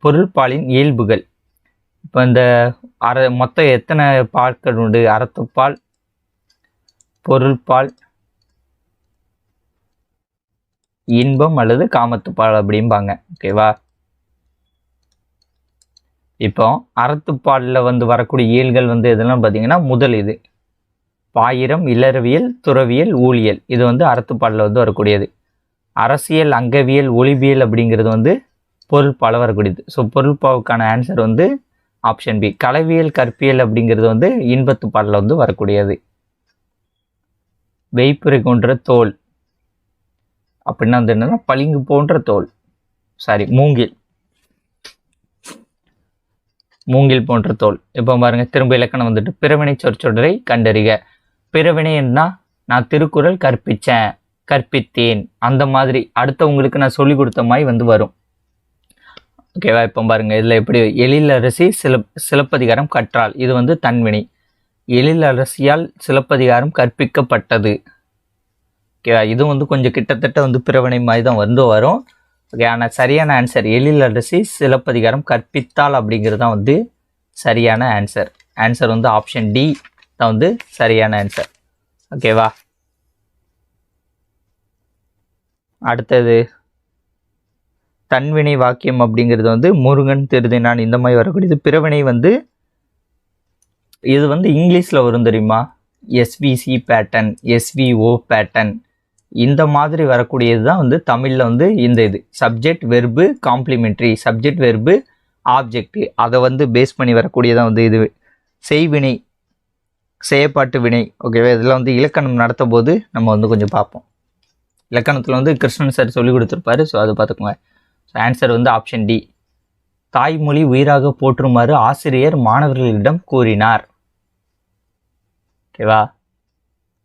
பொருள்பாலின் இயல்புகள். இப்போ இந்த மொத்தம் எத்தனை பால்கள் உண்டு? அறத்துப்பால், பொருள்பால், இன்பம் அல்லது காமத்துப்பால் அப்படிம்பாங்க. ஓகேவா, இப்போ அறத்துப்பாலில் வந்து வரக்கூடிய இயல்கள் வந்து எதெல்லாம் பார்த்தீங்கன்னா, முதல் இது பாயிரம், இல்லறவியல், துறவியல், ஊழியல். இது வந்து அறத்துப்பாலில் வந்து வரக்கூடியது. அரசியல், அங்கவியல், ஒளிபியல் அப்படிங்கிறது வந்து பொருள்பால வரக்கூடியது. ஸோ பொருள்பாவுக்கான ஆன்சர் வந்து ஆப்ஷன் பி. கலவியல், கற்பியல் அப்படிங்கிறது வந்து இன்பத்துப்பாலில் வந்து வரக்கூடியது. வெய்ப்புரை கொன்ற தோல் அப்படின்னா வந்து என்னன்னா பளிங்கு போன்ற தோல். மூங்கில் போன்ற தோல். இப்போ பாருங்க, திரும்ப இலக்கணம் வந்துட்டு பிறவினை சொற்றொடரை கண்டறிக. பிறவினை என்ன? நான் திருக்குறள் கற்பித்தேன் அந்த மாதிரி அடுத்தவங்களுக்கு நான் சொல்லி கொடுத்த மாதிரி வந்து வரும். ஓகேவா, இப்போ பாருங்க, இதில் எப்படி எழிலரசி சிலப்பதிகாரம் கற்றாள். இது வந்து தன்வினை. எழிலரசியால் சிலப்பதிகாரம் கற்பிக்கப்பட்டது. ஓகேவா, இதுவும் வந்து கொஞ்சம் கிட்டத்தட்ட வந்து பிறவினை மாதிரி தான் வந்து வரும். ஓகே, ஆனால் சரியான ஆன்சர் எழிலரசி சிலப்பதிகாரம் கற்பித்தாள் அப்படிங்கிறது தான் வந்து சரியான ஆன்சர். ஆன்சர் வந்து ஆப்ஷன் டி தான் வந்து சரியான ஆன்சர். ஓகேவா, அடுத்தது தன்வினை வாக்கியம் அப்படிங்கிறது வந்து முருகன் திருதினான் இந்த மாதிரி வரக்கூடியது. பிறவினை வந்து இது வந்து இங்கிலீஷில் வரும் தெரியுமா, எஸ்விசி பேட்டர்ன், எஸ்விஓ பேட்டர்ன், இந்த மாதிரி வரக்கூடியது தான் வந்து தமிழில் வந்து இந்த இது subject verb complementary, subject verb object, அதை வந்து பேஸ் பண்ணி வரக்கூடியதான் வந்து இது செய்வினை, செயற்பாட்டு வினை. ஓகேவா, இதெல்லாம் வந்து இலக்கணம் நடத்தும் போது நம்ம வந்து கொஞ்சம் பார்ப்போம். இலக்கணத்தில் வந்து கிருஷ்ணன் சார் சொல்லி கொடுத்துருப்பாரு, ஸோ அதை பார்த்துக்கோங்க. ஸோ ஆன்சர் வந்து ஆப்ஷன் டி. தாய்மொழி உயிராக போற்றுமாறு ஆசிரியர் மாணவர்களிடம் கூறினார். ஓகேவா,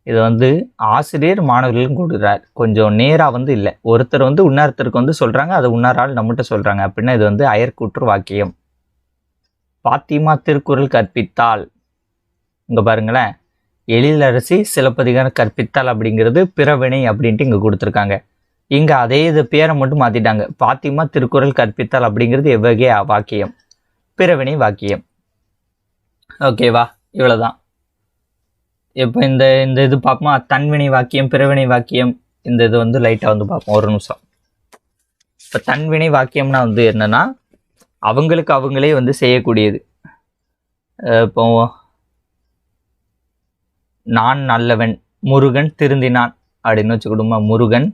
இது வந்து ஆசிரியர் மாணவர்களும் கொடுக்குறார், கொஞ்சம் நேராக வந்து இல்லை. ஒருத்தர் வந்து இன்னொருத்தருக்கு வந்து சொல்கிறாங்க, அதை இன்னொரு ஆள் நம்மகிட்ட சொல்கிறாங்க அப்படின்னா இது வந்து அயற்கூற்று வாக்கியம். பாத்திமா திருக்குறள் கற்பித்தால், இங்கே பாருங்களேன், எழிலரசி சிலப்பதிகாரம் கற்பித்தால் அப்படிங்கிறது பிறவினை அப்படின்ட்டு இங்கே கொடுத்துருக்காங்க. இங்கே அதே இது பேரை மட்டும் மாற்றிட்டாங்க. பாத்திமா திருக்குறள் கற்பித்தால் அப்படிங்கிறது எவ்வகை வாக்கியம், பிறவினை வாக்கியம். ஓகேவா, இவ்வளோதான். இப்போ இந்த இது பார்ப்போமா, தன்வினை வாக்கியம் பிறவினை வாக்கியம், இந்த இது வந்து லைட்டாக வந்து பார்ப்போம் ஒரு நிமிஷம். இப்போ தன்வினை வாக்கியம்னா வந்து என்னன்னா அவங்களுக்கு அவங்களே வந்து செய்யக்கூடியது. இப்போ நான் நல்லவன், முருகன் திருந்தினான் அப்படின்னு வச்சுக்கிடுமா, முருகன்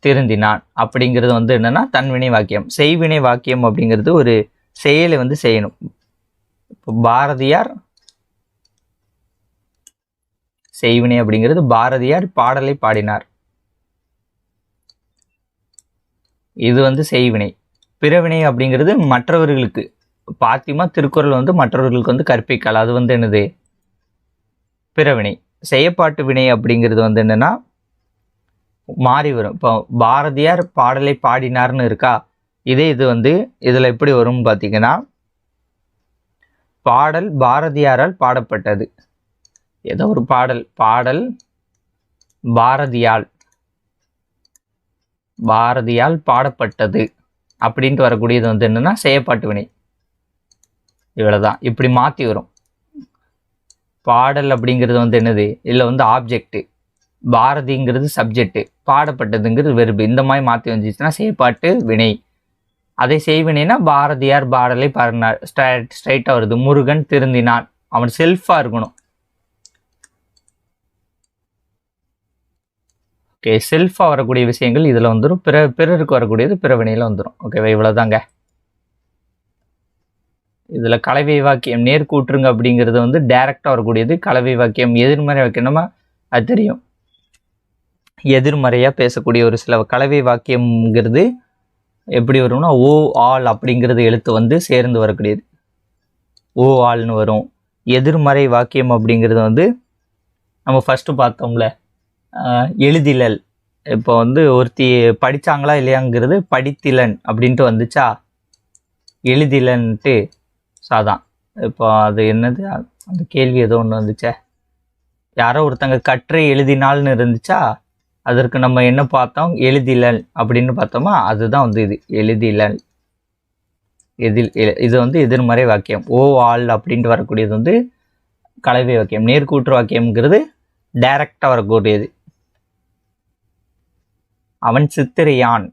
திருந்தினான் அப்படிங்கிறது வந்து என்னன்னா தன்வினை வாக்கியம். செய்வினை வாக்கியம் அப்படிங்கிறது ஒரு செயலை வந்து செய்யணும். இப்போ பாரதியார், செய்வினை அப்படிங்கிறது பாரதியார் பாடலை பாடினார், இது வந்து செய்வினை. பிறவினை அப்படிங்கிறது மற்றவர்களுக்கு, பாத்திமா திருக்குறள் வந்து மற்றவர்களுக்கு வந்து கற்பிக்கல், அது வந்து என்னது பிறவினை. செயற்பாட்டு வினை அப்படிங்கிறது வந்து என்னன்னா மாறி வரும். இப்போ பாரதியார் பாடலை பாடினார்னு இருக்கா, இதே இது வந்து இதில் எப்படி வரும் பார்த்தீங்கன்னா, பாடல் பாரதியாரால் பாடப்பட்டது, ஏதோ ஒரு பாடல், பாடல் பாரதியால் பாடப்பட்டது அப்படின்ட்டு வரக்கூடியது வந்து என்னன்னா செயற்பாட்டு வினை. இவ்வளோதான், இப்படி மாற்றி வரும். பாடல் அப்படிங்கிறது வந்து என்னது, இல்லை வந்து ஆப்ஜெக்ட், பாரதிங்கிறது சப்ஜெக்ட், பாடப்பட்டதுங்கிறது வெர்பு, இந்த மாதிரி மாற்றி வந்துச்சுன்னா செயற்பாட்டு வினை. அதை செய்வினைனா பாரதியார் பாடலை பாடினார், ஸ்ட்ரைட்டாக வருது. முருகன் திருந்தினான், அவன் செல்ஃபாக இருக்கணும். ஓகே, செல்ஃபாக வரக்கூடிய விஷயங்கள் இதில் வந்துடும், பிறருக்கு வரக்கூடியது பிறவினையில் வந்துடும். ஓகேவா, இவ்வளோதாங்க. இதில் கலவை வாக்கியம் நேர்கூற்றுங்க அப்படிங்கிறது வந்து டைரக்டாக வரக்கூடியது. கலவை வாக்கியம் எதிர்மறை வாக்கியம்னா அது தெரியும், எதிர்மறையாக பேசக்கூடிய ஒரு சில கலவை வாக்கியம்ங்கிறது எப்படி வரும்னா ஓ ஆல் அப்படிங்கிறது எழுத்து வந்து சேர்ந்து வரக்கூடியது, ஓ ஆல்னு வரும். எதிர்மறை வாக்கியம் அப்படிங்கிறது வந்து நம்ம ஃபஸ்ட்டு பார்த்தோம்ல, எழுதிலல். இப்போ வந்து ஒருத்தி படித்தாங்களா இல்லையாங்கிறது படித்திலன் அப்படின்ட்டு வந்துச்சா, எழுதிலன்ட்டு. ஸோ அதான் இப்போ அது என்னது, அந்த கேள்வி ஏதோ ஒன்று வந்துச்சே, யாரோ ஒருத்தங்க கற்றை எழுதினால்னு இருந்துச்சா, அதற்கு நம்ம என்ன பார்த்தோம், எழுதிலல் அப்படின்னு பார்த்தோமா, அதுதான் வந்து இது எழுதிலல். இது வந்து எதிர்மறை வாக்கியம். ஓ ஆல் அப்படின்ட்டு வரக்கூடியது வந்து கலவை வாக்கியம். நேர்கூற்று வாக்கியம்ங்கிறது டைரக்டாக வரக்கூடியது. அவன் சித்திரையான்,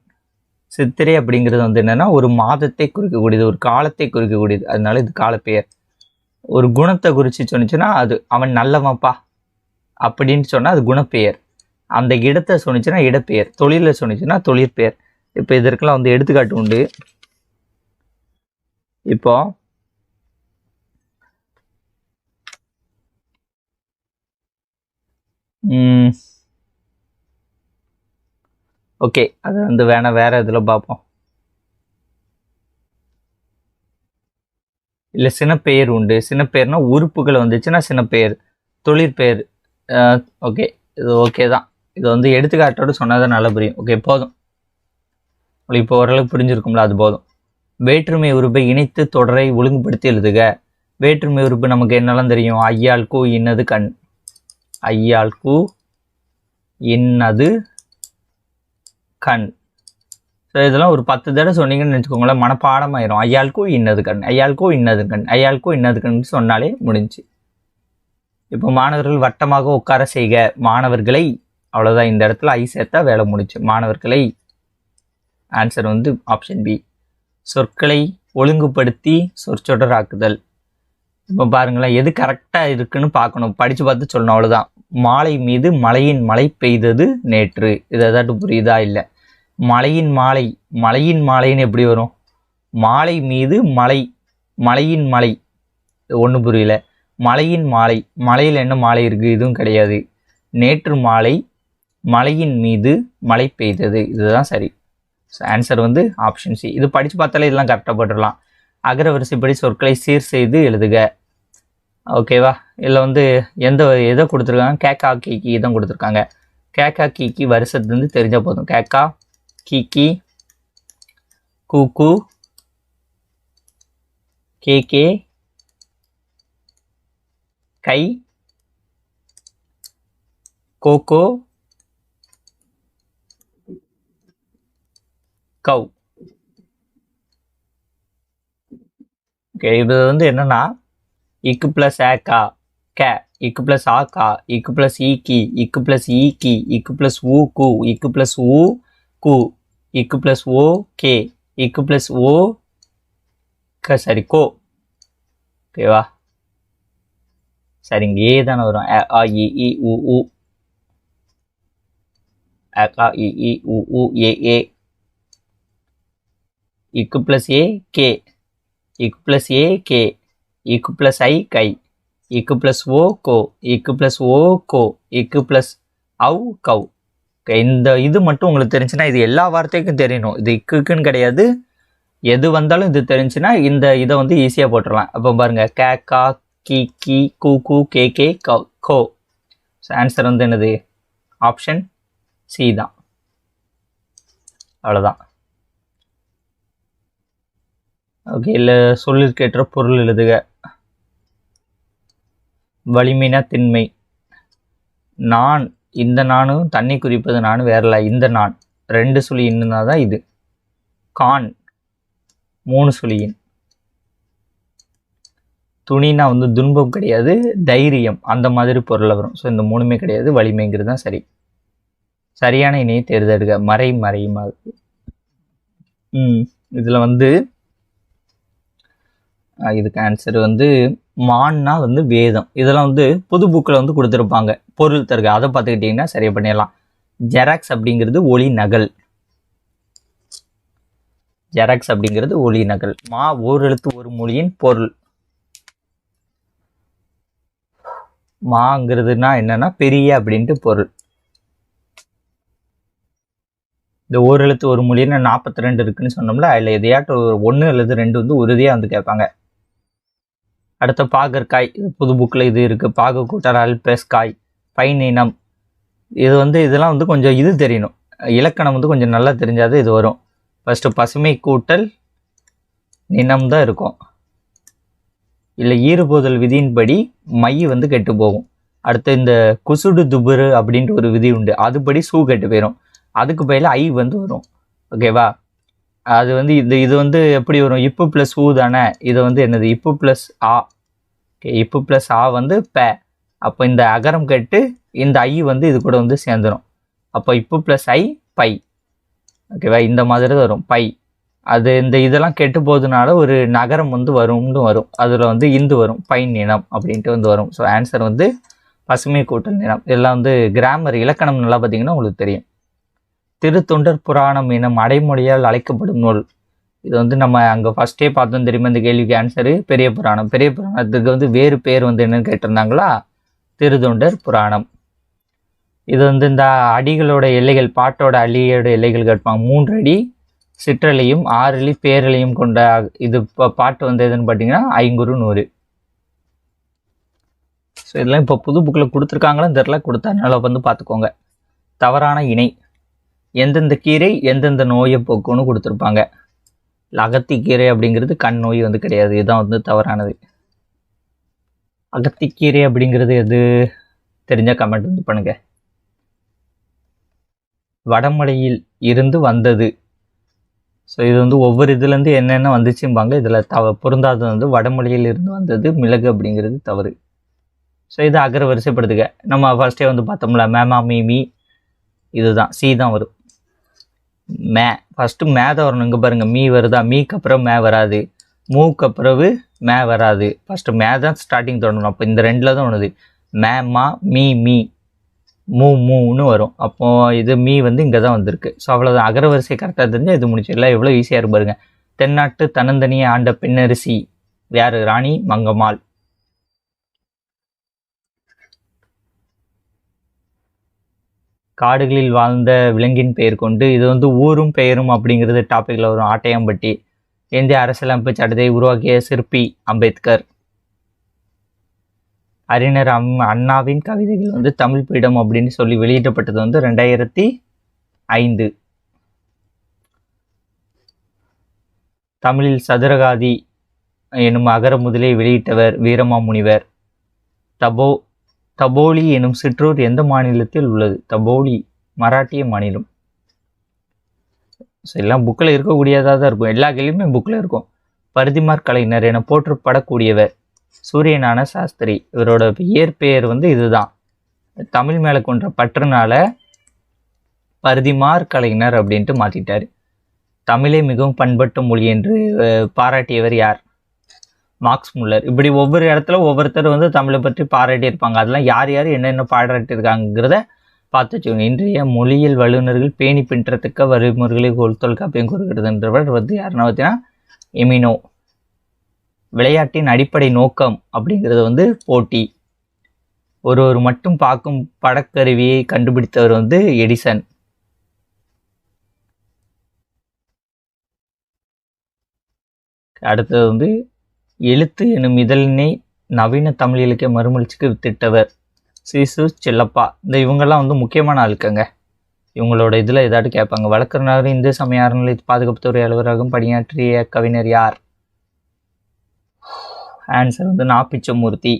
சித்திரை அப்படிங்கிறது வந்து என்னன்னா ஒரு மாதத்தை குறிக்கக்கூடியது, ஒரு காலத்தை குறிக்கக்கூடியது, அதனால இது காலப்பெயர். ஒரு குணத்தை குறித்து சொன்னிச்சுன்னா அது அவன் நல்லவன்ப்பா அப்படின்னு சொன்னால் அது குணப்பெயர். அந்த இடத்தை சொன்னிச்சுன்னா இடப்பெயர். தொழிலை சொன்னிச்சுன்னா தொழிற்பெயர். இப்போ இதற்கெல்லாம் வந்து எடுத்துக்காட்டு உண்டு. இப்போ ஓகே, அது வந்து வேற இதில் பார்ப்போம். இல்லை சினப்பெயர் உண்டு. சினப்பெயர்னா உறுப்புகள் வந்துச்சுன்னா சினப்பெயர், தொழிற்பெயர். ஓகே, இது ஓகே தான். இது வந்து எடுத்துக்காட்டோடு சொன்னதான் நல்லா புரியும். ஓகே, போதும், உங்களுக்கு இப்போ ஓரளவுக்கு புரிஞ்சிருக்கும்ல, அது போதும். வேற்றுமை உறுப்பை இணைத்து தொடரை ஒழுங்குபடுத்தி எழுதுக. வேற்றுமை உறுப்பு நமக்கு என்னெல்லாம் தெரியும், ஐயாள் கூ இன்னது கண், ஐயாள் கூ இன்னது கண். ஸோ இதெல்லாம் ஒரு 10 தடவை சொன்னீங்கன்னு வச்சுக்கோங்களேன், மனப்பாடமாயிரும். ஐயாளுக்கும் இன்னது கண், ஐயாளுக்கும் இன்னது கண், ஐயாளுக்கும் இன்னது கண் சொன்னாலே முடிஞ்சு. இப்போ மாணவர்கள் வட்டமாக உட்கார செய்க, மாணவர்களை, அவ்வளோதான். இந்த இடத்துல ஐ சேர்த்தா வேலை முடிச்சு. மாணவர்களை ஆன்சர் வந்து ஆப்ஷன் பி. சொற்களை ஒழுங்குபடுத்தி சொற்றொடராக்குதல். இப்போ பாருங்களேன், எது கரெக்டாக இருக்குன்னு பார்க்கணும், படித்து பார்த்து சொல்லணும், அவ்வளோதான். மாலை மீது மலையின் மழை பெய்தது நேற்று. இது ஏதாட்டும் புரியுதா? இல்லை. மலையின் மாலை, மலையின் மாலைன்னு எப்படி வரும்? மாலை மீது மலை, மலையின் மலை, ஒன்றும் புரியல. மலையின் மாலை, மலையில் என்ன மாலை இருக்குது? இதுவும் கிடையாது. நேற்று மாலை மலையின் மீது மழை பெய்தது, இதுதான் சரி. ஆன்சர் வந்து ஆப்ஷன் சி. இது படித்து பார்த்தாலே இதெல்லாம் கரெக்டாக போட்டுடலாம். அகர வரிசைப்படி சொற்களை சீர் செய்து எழுதுக. ஓகேவா? இதில் வந்து எதை கொடுத்துருக்காங்க? கேக்கா கீக்கி தான் கொடுத்துருக்காங்க. கேக்கா கீக்கி வருஷத்துலேருந்து தெரிஞ்சால் போதும். கேக்கா கீக்கி, கூக்கு, கேகே, கை, கோகோ, கவ். ஓகே, இது வந்து என்னன்னா இக்கு பிளஸ் ஏக்கா கே, இக்கு பிளஸ் ஆக்கா, இக்கு பிளஸ் ஈக்கி, இக்கு பிளஸ் ஈக்கி, இக்கு பிளஸ் ஊ கு, இக்கு பிளஸ் ஊ கு, இக்கு பிளஸ் ஓ கே, இக்கு பிளஸ் ஓ சரி கோ. ஓகேவா? சரிங்க, ஏ தானே வரும். ஆ இ இ உ உ, ஆ இ இ உ உ ஏ ஏ, இக்கு பிளஸ் ஏ கே, இக்கு பிளஸ் ஏ கே, இக்கு பிளஸ் ஐ கை, இக்கு பிளஸ் ஓ கோ, இக்கு பிளஸ் ஓ கோ, இக்கு பிளஸ் அவு கவ். இந்த இது மட்டும் உங்களுக்கு தெரிஞ்சுன்னா, இது எல்லா வார்த்தைக்கும் தெரியணும். இது இக்குன்னு கிடையாது, எது வந்தாலும் இது தெரிஞ்சுன்னா இந்த இதை வந்து ஈஸியாக போட்டுடலாம். அப்போ பாருங்க, கே கா கி கி கூ கூ கே கே கோ. ஆன்சர் வந்து என்னது? ஆப்ஷன் சி தான். அவ்வளோதான். ஓகே, இல்லை சொல்லிற்கேற்ற பொருள் எழுதுக. வலிமைனா திண்மை. நான், இந்த நானும் தண்ணி குறிப்பது நானும் வேறல. இந்த நான் 2 சுழி இன்னும் தான் இது. கான் 3 சுழியின். துணினா வந்து துன்பம் கிடையாது, தைரியம் அந்த மாதிரி பொருள் வரும். ஸோ இந்த 3மே கிடையாது, வலிமைங்கிறது தான் சரி. சரியான இணையை தேர்ந்தெடுக்க. மறை மறையுமாறு. இதில் வந்து இதுக்கு ஆன்சர் வந்து மான்னா வந்து வேதம். இதெல்லாம் வந்து புது புக்கில் வந்து கொடுத்துருப்பாங்க, பொருள் தருக. அதை பார்த்துக்கிட்டிங்கன்னா சரியாக பண்ணிடலாம். ஜெராக்ஸ் அப்படிங்கிறது ஒளி நகல். ஜெராக்ஸ் அப்படிங்கிறது ஒளி நகல். மா ஓர் எழுத்து ஒரு மொழியின் பொருள். மாங்கிறதுனா என்னன்னா பெரிய அப்படின்ட்டு பொருள். இந்த ஓர் எழுத்து ஒரு மொழின்னு 42 இருக்குன்னு சொன்னோம்ல, அதில் எதையாட்டும் 1 அல்லது 2 வந்து உறுதியாக வந்து கேட்பாங்க. அடுத்த பாகற்காய், இது புது புக்கில் இது இருக்குது. பாகு கூட்டல் பிளஸ் காய், பைன் இனம். இது வந்து இதெல்லாம் வந்து கொஞ்சம் இது தெரியணும், இலக்கணம் வந்து கொஞ்சம் நல்லா தெரிஞ்சாது இது வரும். ஃபஸ்ட்டு பசுமை கூட்டல் நினம் தான் இருக்கும். இல்லை ஈறுபோதல் விதியின்படி மை வந்து கெட்டு போகும். அடுத்து இந்த குசுடு துபுரு அப்படின்ட்டு ஒரு விதி உண்டு, அதுபடி சூ கெட்டு போயிடும். அதுக்கு பயில ஐ வந்து வரும். ஓகேவா? அது வந்து இது வந்து எப்படி வரும்? இப்பு ப்ளஸ் ஊ தானே. இது வந்து என்னது? இப்பு ப்ளஸ் ஆ. ஓகே, இப்பு ப்ளஸ் ஆ வந்து ப. அப்போ இந்த அகரம் கெட்டு இந்த ஐ வந்து இது கூட வந்து சேர்ந்துடும். அப்போ இப்பு ப்ளஸ் ஐ பை. ஓகேவா? இந்த மாதிரி தான் வரும் பை. அது இந்த இதெல்லாம் கெட்டு போகுதுனால ஒரு நகரம் வந்து வரும்னு வரும். அதில் வந்து இந்து வரும், பைன் நினம் அப்படின்ட்டு வந்து வரும். ஸோ ஆன்சர் வந்து பசுமை கூட்டல் நினம். இதெல்லாம் வந்து கிராமர் இலக்கணம் நல்லா பார்த்தீங்கன்னா உங்களுக்கு தெரியும். திருத்தொண்டர் புராணம் எனும் அடைமொழியால் அழைக்கப்படும் நூல். இது வந்து நம்ம அங்கே ஃபஸ்ட்டே பார்த்தோம் தெரியுமா? இந்த கேள்விக்கு ஆன்சரு பெரிய புராணம். பெரிய புராணத்துக்கு வந்து வேறு பேர் வந்து என்னன்னு கேட்டிருந்தாங்களா? திருத்தொண்டர் புராணம். இது வந்து இந்த அடிகளோட எல்லைகள், பாட்டோட அடியோட எல்லைகள் கேட்பாங்க. 3 அடி சிற்றலையும் 6 அடி பேரலையும் கொண்ட இது பாட்டு வந்து எதுன்னு பார்த்தீங்கன்னா 5 100. ஸோ இதெல்லாம் இப்போ புது புக்கில் கொடுத்துருக்காங்களான்னு தெரில, கொடுத்தா வந்து பார்த்துக்கோங்க. தவறான இணை. எந்தெந்த கீரை எந்தெந்த நோயை போக்குன்னு கொடுத்துருப்பாங்க. அகத்திக்கீரை அப்படிங்கிறது கண் நோய் வந்து கிடையாது, இதுதான் வந்து தவறானது. அகத்திக்கீரை அப்படிங்கிறது எது தெரிஞ்சால் கமெண்ட் வந்து பண்ணுங்க. வடமலையில் இருந்து வந்தது. ஸோ இது வந்து ஒவ்வொரு இதுலேருந்து என்னென்ன வந்துச்சும்பாங்க. இதில் பொருந்தாதது வந்து வடமொழியில் இருந்து வந்தது மிளகு அப்படிங்கிறது தவறு. ஸோ இது அகர வரிசைப்படுத்துக. நம்ம ஃபர்ஸ்டே வந்து பார்த்தோம்ல, மேமா மீமி, இதுதான் சி தான் வரும். மே. ஃபஸ்ட்டு மே தான் வரணும். இங்கே பாருங்கள், மீ வருதா? மீக்கு அப்புறம் மே வராது, மூக்கு அப்புறவு மே வராது. ஃபஸ்ட்டு மே தான் ஸ்டார்டிங் தொடங்கணும். அப்போ இந்த ரெண்டில் தான் ஒன்றுது. மே மா மீ மீ மூன்னு வரும். அப்போது இது மீ வந்து இங்கே தான் வந்திருக்கு. ஸோ அவ்வளோதான். அகரவரிசை கரெக்டாக தெரிஞ்சால் இது முடிச்சிடலாம். எவ்வளோ ஈஸியாக இருக்கு பாருங்க. தென்னாட்டு தன்னந்தனியை ஆண்ட பெண்ணரசி யார்? ராணி மங்கம்மாள். காடுகளில் வாழ்ந்த விலங்கின் பெயர் கொண்டு, இது வந்து ஊரும் பெயரும் அப்படிங்கிறது டாப்பிக்கில் வரும். ஆட்டையாம்பட்டி. இந்திய அரசியலமைப்பு சட்டத்தை உருவாக்கிய சிற்பி அம்பேத்கர். அறிஞர் அண்ணாவின் கவிதைகள் வந்து தமிழ் பீடம் அப்படின்னு சொல்லி வெளியிடப்பட்டது வந்து 2005. தமிழில் சதுரகாதி எனும் அகர முதலை வெளியிட்டவர் வீரமாமுனிவர். தபோலி எனும் சிற்றூர் எந்த மாநிலத்தில் உள்ளது? தபோலி மராட்டிய மாநிலம். ஸோ எல்லாம் புக்கில் இருக்கக்கூடியதாக தான் இருக்கும். எல்லா கேள்வியுமே புக்கில் இருக்கும். பரிதிமார் கலைஞர் என போற்றப்படக்கூடியவர் சூரியஞான சாஸ்திரி. இவரோட இயற்பெயர் வந்து இதுதான். தமிழ் மேலே கொண்ட பற்றுனால பரிதிமார் கலைஞர் அப்படின்ட்டு மாற்றிட்டார். தமிழே மிகவும் பண்பட்ட மொழி என்று பாராட்டியவர் யார்? Marks Muller. இப்படி ஒவ்வொரு இடத்துல ஒவ்வொருத்தர் வந்து தமிழை பற்றி பாராட்டியிருப்பாங்க. அதெல்லாம் யார் யார் என்னென்ன பாராட்டியிருக்காங்கிறத பார்த்து வச்சுக்கோங்க. இன்றைய மொழியியல் வல்லுநர்கள் பேணி பின்றத்தக்க வழிமுறைகளை தொல்காப்பியம் கூறுகிறதுன்றவர் வந்து யாருன்னா பார்த்தீங்கன்னா எமினோ. விளையாட்டின் அடிப்படை நோக்கம் அப்படிங்கிறது வந்து போட்டி. ஒருவர் மட்டும் பார்க்கும் படக்கருவியை கண்டுபிடித்தவர் வந்து எடிசன். அடுத்தது வந்து எழுத்து எனும் இதழினை நவீன தமிழ் இலக்கிய மறுமலர்ச்சிக்கு வித்திட்டவர் சிசு செல்லப்பா. இந்த இவங்கெல்லாம் வந்து முக்கியமான ஆளுக்கங்க. இவங்களோட இதில் ஏதாட்டு கேட்பாங்க. வழக்கறிஞர் இந்து சமய அறநிலையத்தை பாதுகாப்புத்துறை அலுவலகம் பணியாற்றிய கவிஞர் யார்? ஆன்சர் வந்து நாப்பிச்சமூர்த்தி.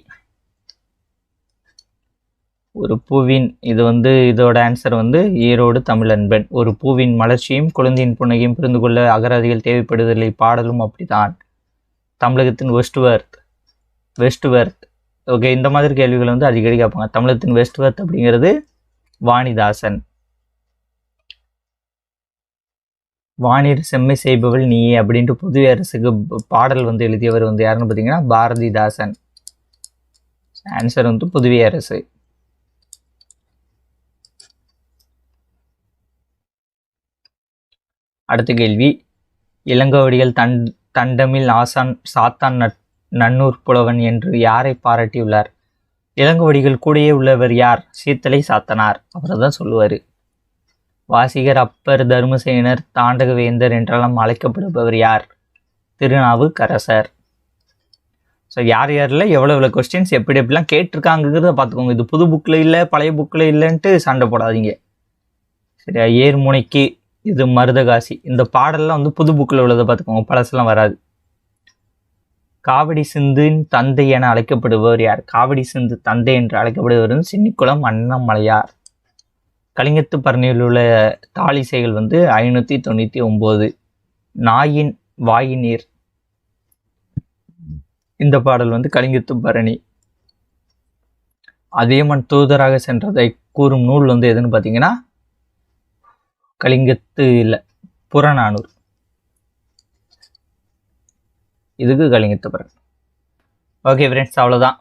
ஒரு பூவின் இது வந்து இதோட ஆன்சர் வந்து ஈரோடு தமிழன்பன். ஒரு பூவின் மலர்ச்சியும் குழந்தையின் புன்னகையும் புரிந்து கொள்ள அகராதிகள் தேவைப்படுவதில்லை. பாடலும் அப்படித்தான். தமிழகத்தின் வெஸ்ட்வர்த். ஓகே, இந்த மாதிரி கேள்விகள் வந்து அடிக்கடி கேட்பாங்க. தமிழகத்தின் வெஸ்ட்வர்த் அப்படிங்கிறது வாணிதாசன். வானிர் செம்மை செய்பவள் நீயே அப்படின்ட்டு புதுவை அரசுக்கு பாடல் வந்து எழுதியவர் வந்து யாருன்னு பார்த்தீங்கன்னா பாரதிதாசன். ஆன்சர் வந்து புதுவை அரசு. அடுத்த கேள்வி. இளங்கோவடிகள் தண்டமில் ஆசான் சாத்தான் நன்னூர் புலவன் என்று யாரை பாராட்டியுள்ளார்? இளங்கோவடிகள் கூடயே உள்ளவர் யார்? சீத்தலை சாத்தனார். அவரை தான் சொல்லுவார். வாசிகர் அப்பர் தர்மசேனர் தாண்டகவேந்தர் என்றெல்லாம் அழைக்கப்படுபவர் யார்? திருநாவுக்கரசர். ஸோ யார் யாரில் எவ்வளோ கொஸ்டின்ஸ் எப்படி எப்படிலாம் கேட்டிருக்காங்கிறத பார்த்துக்கோங்க. இது புது புக்கில் இல்லை பழைய புக்கில் இல்லைன்ட்டு சண்டை போடாதீங்க, சரியா? ஏர்முனைக்கு இது மருதகாசி. இந்த பாடல்லாம் வந்து புது புக்கில் உள்ளதை பார்த்துக்கோங்க, பழசெல்லாம் வராது. காவடி சிந்தின் தந்தை என அழைக்கப்படுபவர் யார்? காவடி சிந்து தந்தை என்று அழைக்கப்படுபவர் சின்னிக்குளம் அண்ணாமலையார். கலிங்கத்து பரணியில் உள்ள தாளிசைகள் வந்து 599. நாயின் வாயினீர். இந்த பாடல் வந்து கலிங்கத்து பரணி. அதியமான் தூதராக சென்றதை கூறும் நூல் வந்து எதுன்னு பார்த்தீங்கன்னா கலிங்கத்து இல்லை, புறநானூறு. இதுக்கு கலிங்கத்து பரணி. ஓகே ஃப்ரெண்ட்ஸ், அவ்வளோதான்.